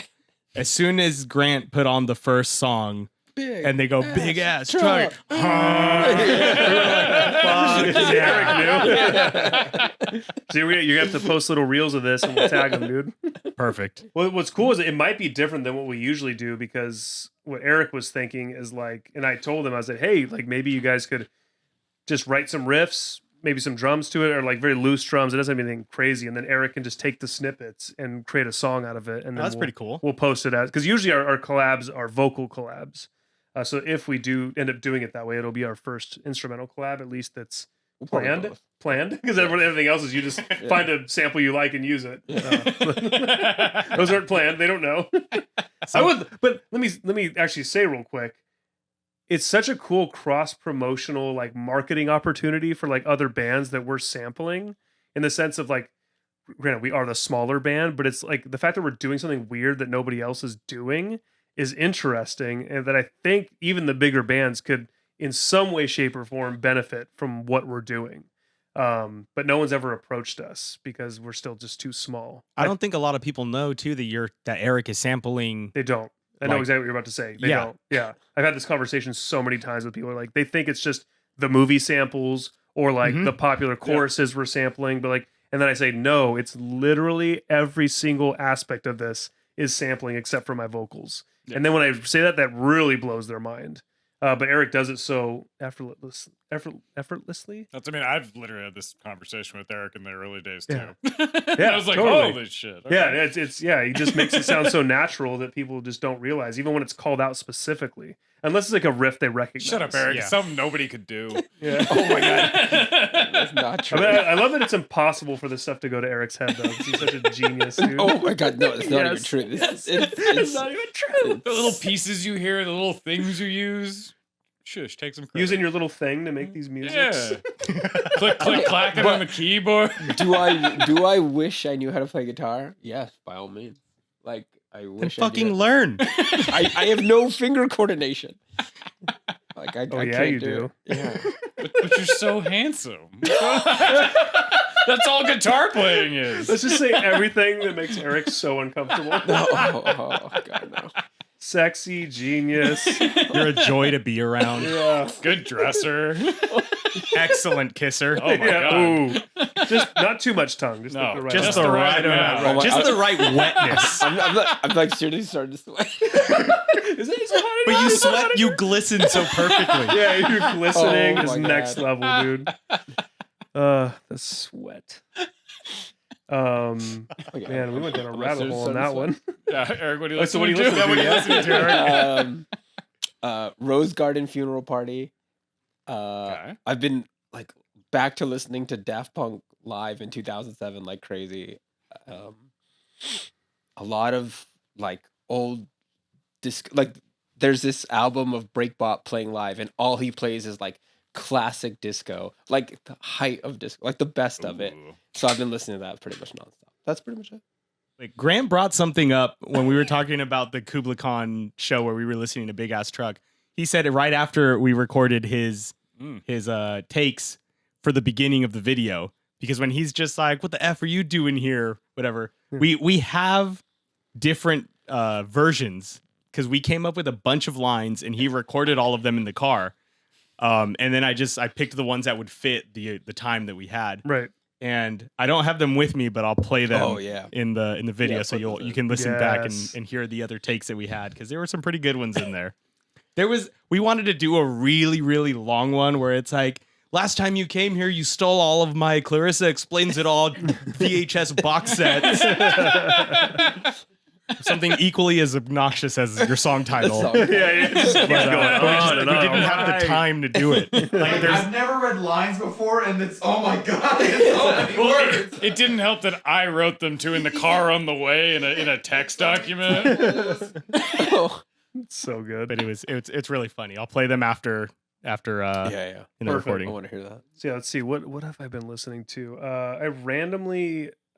C: As soon as Grant put on the first song,
D: Big
C: and they go, "Big ass truck,"
E: Fuck, Eric knew. So you have to post little reels of this, and we'll tag them, dude.
C: perfect.
E: Well, what's cool is it might be different than what we usually do, because what Erik was thinking is like, and I told him, I said, "Hey, like maybe you guys could just write some riffs, maybe some drums to it, or like very loose drums. It doesn't have anything crazy, and then Erik can just take the snippets and create a song out of it, and then
C: That's pretty cool.
E: We'll post it as, because usually our collabs are vocal collabs. So if we do end up doing it that way, it'll be our first instrumental collab, at least that's
D: We'll probably
E: planned.
D: both.
E: Planned, because everything else is you just find a sample you like and use it. Those aren't planned; they don't know. I would, but let me actually say real quick. It's such a cool cross promotional like marketing opportunity for like other bands that we're sampling, in the sense of like, granted we are the smaller band, but it's like the fact that we're doing something weird that nobody else is doing is interesting, and that I think even the bigger bands could in some way, shape, or form benefit from what we're doing. But no one's ever approached us because we're still just too small.
C: I don't think a lot of people know too that Erik is sampling.
E: They don't. I know
C: Like-
E: exactly what you're about to say. They
C: Yeah.
E: don't. Yeah. I've had this conversation so many times with people. Like they think it's just the movie samples or like
A: Mhm.
E: the popular choruses we're sampling, but like, and then I say, no, it's literally every single aspect of this is sampling except for my vocals.
B: Yeah.
E: And then when I say that, that really blows their mind. But Erik does it so effortlessly.
B: That's, I mean, I've literally had this conversation with Erik in the early days too.
E: Yeah.
B: Yeah, I was like,
E: totally.
B: holy shit.
E: Yeah,
B: okay.
E: it's he just makes it sound so natural that people just don't realize, even when it's called out specifically. Unless it's like a riff they recognize.
B: Shut up, Erik.
A: Yeah.
B: It's something nobody could do.
E: Yeah.
D: Oh my god, that's not
E: I
D: true.
E: mean, I love that it's impossible for this stuff to go to Eric's head, though, 'cause he's such a genius, dude.
D: Oh my god, no, it's not even
E: Yes.
D: true.
E: It's not even true.
B: The little pieces you hear, the little things you use. Shush, take some credit.
E: Using your little thing to make these musics.
B: Yeah. Click, click, clacking on the keyboard.
D: Do I wish I knew how to play guitar? Yes, by all means. Like I
C: Then
D: wish.
C: fucking
D: I did.
C: learn.
D: I have no finger coordination. Like I
E: Oh,
D: I
E: yeah,
D: can't
E: you
D: do.
E: do.
D: It. Yeah.
B: But you're so handsome. That's all guitar playing is.
E: Let's just say everything that makes Erik so uncomfortable.
D: No, oh god, no.
E: Sexy, genius.
C: You're a joy to be around.
E: Yeah.
B: Good dresser.
C: Excellent kisser.
B: Oh my god.
E: Ooh. Just not too much tongue. Just
B: No,
E: the right
C: Just
E: amount.
C: the right
B: amount.
C: amount.
D: Oh my-
C: Just the right wetness.
D: I'm like seriously starting to sweat.
E: Is it so hot?
C: But you sweat, you glisten so perfectly.
E: Yeah, you're glistening.
D: Oh
E: Is
D: my
E: next
D: God.
E: level, dude. The sweat.
D: Okay.
E: Man, we went down a
D: I'm
E: rabbit hole on
D: starting
E: that
D: to
E: one.
B: Yeah, Erik, what are you
E: Oh,
B: listening
E: so what are you
B: to?
E: listening to?
B: What are you
E: Yeah.
B: listening to, Erik?
D: Rose Garden Funeral Party.
B: Okay.
D: I've been like back to listening to Daft Punk live in 2007 like crazy. A lot of like old disc, like there's this album of Breakbot playing live, and all he plays is like classic disco, like the height of disco, like the best of it.
B: Ooh.
D: So I've been listening to that pretty much nonstop. That's pretty much it.
C: Like Grant brought something up when we were talking about the Kubla Khan show where we were listening to Big Ass Truck. He said it right after we recorded his takes for the beginning of the video, because when he's just like, "What the F are you doing here?" Whatever. We have different versions because we came up with a bunch of lines and he recorded all of them in the car. And then I picked the ones that would fit the time that we had.
E: Right.
C: And I don't have them with me, but I'll play them
D: Oh, yeah.
C: in the video,
D: Yeah,
C: so
D: put those
C: you
D: in.
C: can listen back
E: Yes.
C: and hear the other takes that we had, because there were some pretty good ones in there. We wanted to do a really, really long one where it's like, last time you came here, you stole all of my Clarissa Explains It All VHS box sets. Something equally as obnoxious as your song title.
D: song.
E: Yeah, just keeps going on and
C: we
E: on.
C: didn't have the time to do it. Like, there's
F: I've never read lines before, and it's oh my god, it's so many words.
B: It didn't help that I wrote them too in the car on the way in a text document.
D: Oh,
E: It's so good.
C: but it's really funny. I'll play them after
D: yeah.
C: in the
E: Perfect.
D: I
C: recording.
D: want to hear that.
E: So yeah, let's see. What have I been listening to? I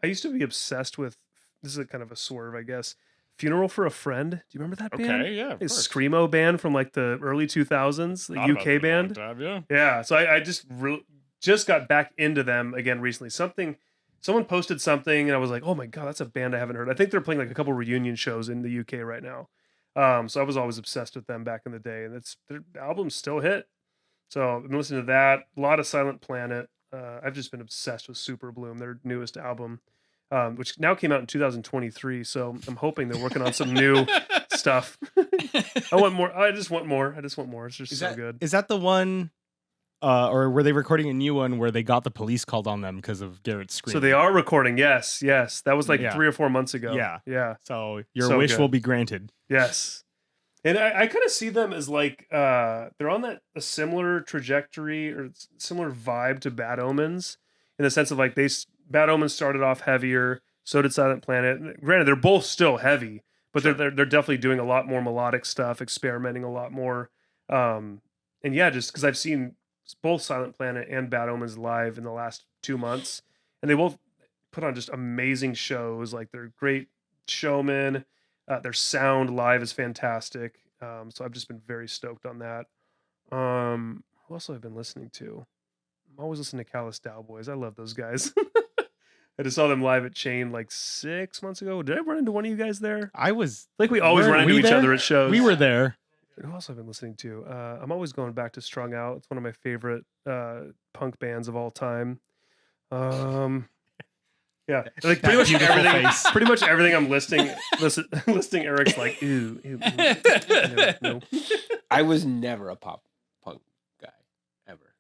E: used to be obsessed with, this is a kind of a swerve, I guess, Funeral for a Friend. Do you remember that band?
B: Okay, yeah, of
E: It's
B: course.
E: screamo band from like the early 2000s, the
B: Thought about
E: UK
B: them a long
E: band.
B: time, yeah.
E: Yeah, so I just got back into them again recently. Someone posted something, and I was like, oh my god, that's a band I haven't heard. I think they're playing like a couple reunion shows in the UK right now. So I was always obsessed with them back in the day, and their albums still hit. So I've been listening to that. A lot of Silent Planet. I've just been obsessed with Super Bloom, their newest album, which now came out in 2023. So I'm hoping they're working on some new stuff. I want more. I just want more. It's just so good.
C: Is that the one, or were they recording a new one where they got the police called on them because of Garrett's screaming?
E: So they are recording. Yes. That was like
C: Yeah.
E: 3 or 4 months ago.
C: Yeah.
E: Yeah.
C: So your
E: So
C: wish
E: good.
C: will be granted.
E: Yes. And I kind of see them as like they're on a similar trajectory or similar vibe to Bad Omens, in the sense of like Bad Omens started off heavier, so did Silent Planet. Granted, they're both still heavy, but they're definitely doing a lot more melodic stuff, experimenting a lot more. And yeah, just because I've seen both Silent Planet and Bad Omens live in the last 2 months, and they both put on just amazing shows. Like they're great showmen. Their sound live is fantastic. So I've just been very stoked on that. Who else have I been listening to? I'm always listening to Callous Cowboys. I love those guys. I just saw them live at Chain like 6 months ago. Did I run into one of you guys there?
C: I was.
E: Like we always
C: Were
E: run into
C: we
E: each
C: there?
E: other at shows.
C: We were there.
E: Who else have I been listening to? I'm always going back to Strung Out. It's one of my favorite punk bands of all time. Yeah, like pretty much everything I'm listing Eric's like, ooh, no.
D: I was never a pop punk guy ever.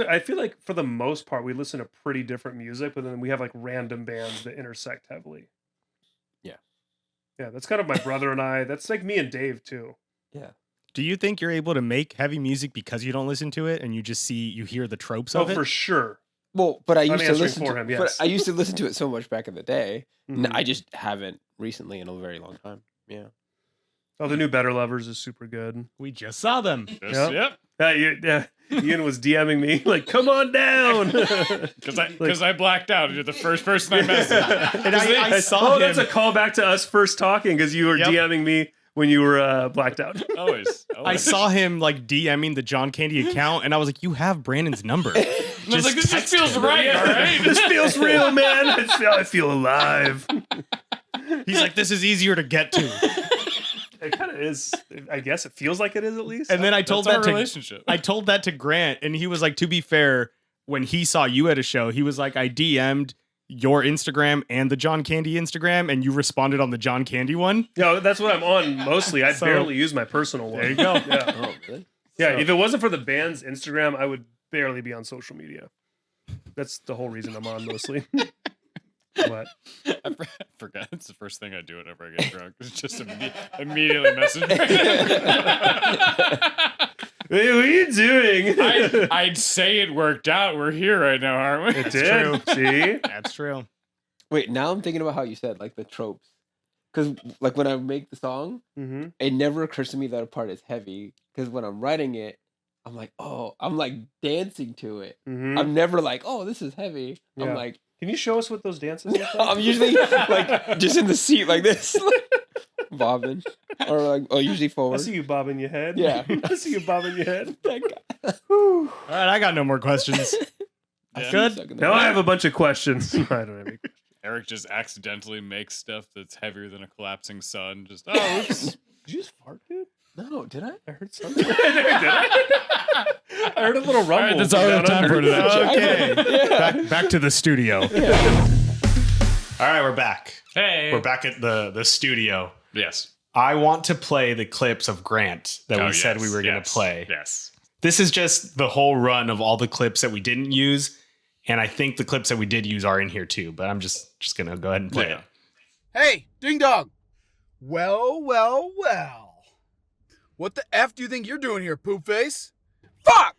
E: I feel like for the most part we listen to pretty different music, but then we have like random bands that intersect heavily. Yeah, that's kind of my brother and I. That's like me and Dave too.
D: Yeah.
C: Do you think you're able to make heavy music because you don't listen to it and you just you hear the tropes of it?
E: Oh, for sure.
D: Well, but I
E: I'm
D: used to
E: answering
D: listen
E: for
D: to
E: him,
D: but
E: yes.
D: I used to listen to it so much back in the day.
E: Mhm.
D: I just haven't recently in a very long time. Yeah.
E: Oh, the new Better Lovers is super good.
C: We just saw them.
B: Yep.
E: Ian was DMing me like, "Come on down,"
B: Because I blacked out. You're the first person I messaged.
C: And I saw him.
E: That's a callback to us first talking because you were DMing me when you were blacked out.
B: Always.
C: I saw him like DMing the John Candy account, and I was like, "You have Brandon's number."
B: I was like, this just feels right, all right?
E: This feels real, man. I feel alive.
C: He's like, "This is easier to get to."
E: It kind of is. I guess it feels like it is at least.
C: And then I told
B: That's
C: that
B: our
C: to
B: relationship.
C: I told that to Grant, and he was like, "To be fair, when he saw you at a show, he was like, I DM'd your Instagram and the John Candy Instagram, and you responded on the John Candy one."
E: No, that's what I'm on mostly. I
C: So-
E: barely use my personal one.
C: There you go.
E: Yeah.
D: Oh, really?
E: Yeah,
C: So-
E: if it wasn't for the band's Instagram, I would barely be on social media. That's the whole reason I'm on mostly. What?
B: I forgot. It's the first thing I do whenever I get drunk. It's just immediately message.
E: Hey, what are you doing?
B: I'd say it worked out. We're here right now, aren't we?
E: It did. See?
C: That's true.
D: Wait, now I'm thinking about how you said like the tropes. Because like when I make the song,
E: Mm-hmm.
D: it never occurs to me that a part is heavy. Because when I'm writing it, I'm like, oh, I'm like dancing to it.
E: Mm-hmm.
D: I'm never like, oh, this is heavy.
E: Yeah.
D: I'm like,
E: Can you show us what those dances look like?
D: I'm usually like just in the seat like this, bobbing, or like, oh, usually
E: I
D: forward.
E: see you bobbing your head.
D: Yeah.
E: I see you bobbing your head.
C: All right, I got no more questions.
B: Yeah.
C: Good.
E: Now I have a bunch of questions. I don't have any.
B: Eric just accidentally makes stuff that's heavier than a collapsing sun. Just, oh, oops.
E: Did you just fart, dude?
D: No, did I?
E: I heard something. Did I? I heard a little rumble.
B: All right, that's all we have time for today.
C: Okay.
D: Yeah.
C: Back to the studio. All right, we're back.
B: Hey.
C: We're back at the studio.
B: Yes.
C: I want to play the clips of Grant that we said we were going to play.
B: Yes.
C: This is just the whole run of all the clips that we didn't use. And I think the clips that we did use are in here too, but I'm just going to go ahead and play it.
G: Hey, ding dong. Well. What the F do you think you're doing here, poop face? Fuck!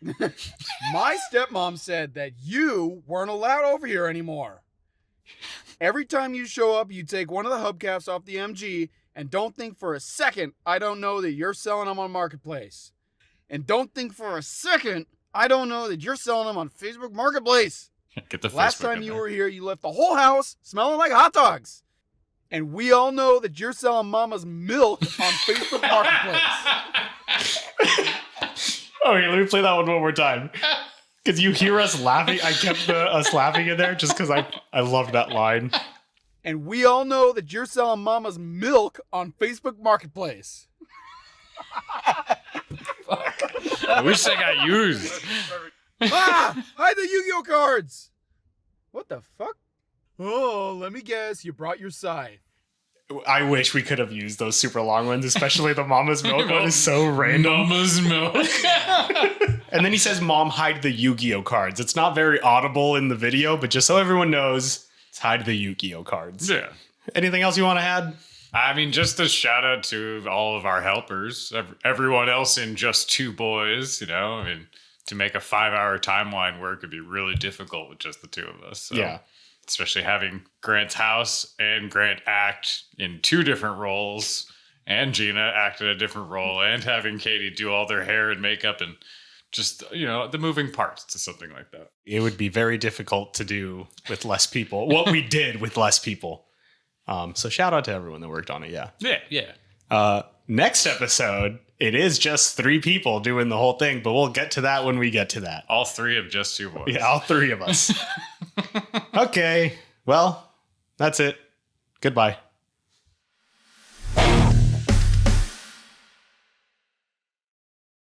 G: My stepmom said that you weren't allowed over here anymore. Every time you show up, you take one of the hubcaps off the MG and don't think for a second I don't know that you're selling them on Marketplace. And don't think for a second I don't know that you're selling them on Facebook Marketplace.
B: Get the
G: Last
B: Facebook
G: time
B: in
G: you
B: there.
G: were here, you left the whole house smelling like hot dogs. And we all know that you're selling mama's milk on Facebook Marketplace.
C: Okay, let me play that one more time. Because you hear us laughing. I kept us laughing in there just because I loved that line.
G: And we all know that you're selling mama's milk on Facebook Marketplace.
B: I wish I got used.
G: Hide the Yu-Gi-Oh cards. What the fuck? Oh, let me guess. You brought your scythe.
C: I wish we could have used those super long ones, especially the Mama's Milk one is so random.
B: Mama's milk.
C: And then he says, Mom, hide the Yu-Gi-Oh cards. It's not very audible in the video, but just so everyone knows, it's hide the Yu-Gi-Oh cards.
B: Yeah.
C: Anything else you want to add?
B: I mean, just a shout out to all of our helpers, everyone else in Just Two Boys, you know, I mean, to make a 5-hour timeline work would be really difficult with just the two of us. So.
C: Yeah.
B: Especially having Grant's house and Grant act in 2 different roles, and Gina act in a different role, and having Katie do all their hair and makeup and just, you know, the moving parts to something like that.
C: It would be very difficult to do with less people. What we did with less people. So shout out to everyone that worked on it. Yeah.
B: Yeah.
C: Next episode, it is just 3 people doing the whole thing, but we'll get to that when we get to that.
B: All 3 of Just Two Boys.
C: Yeah, all 3 of us. Okay. Well, that's it. Goodbye.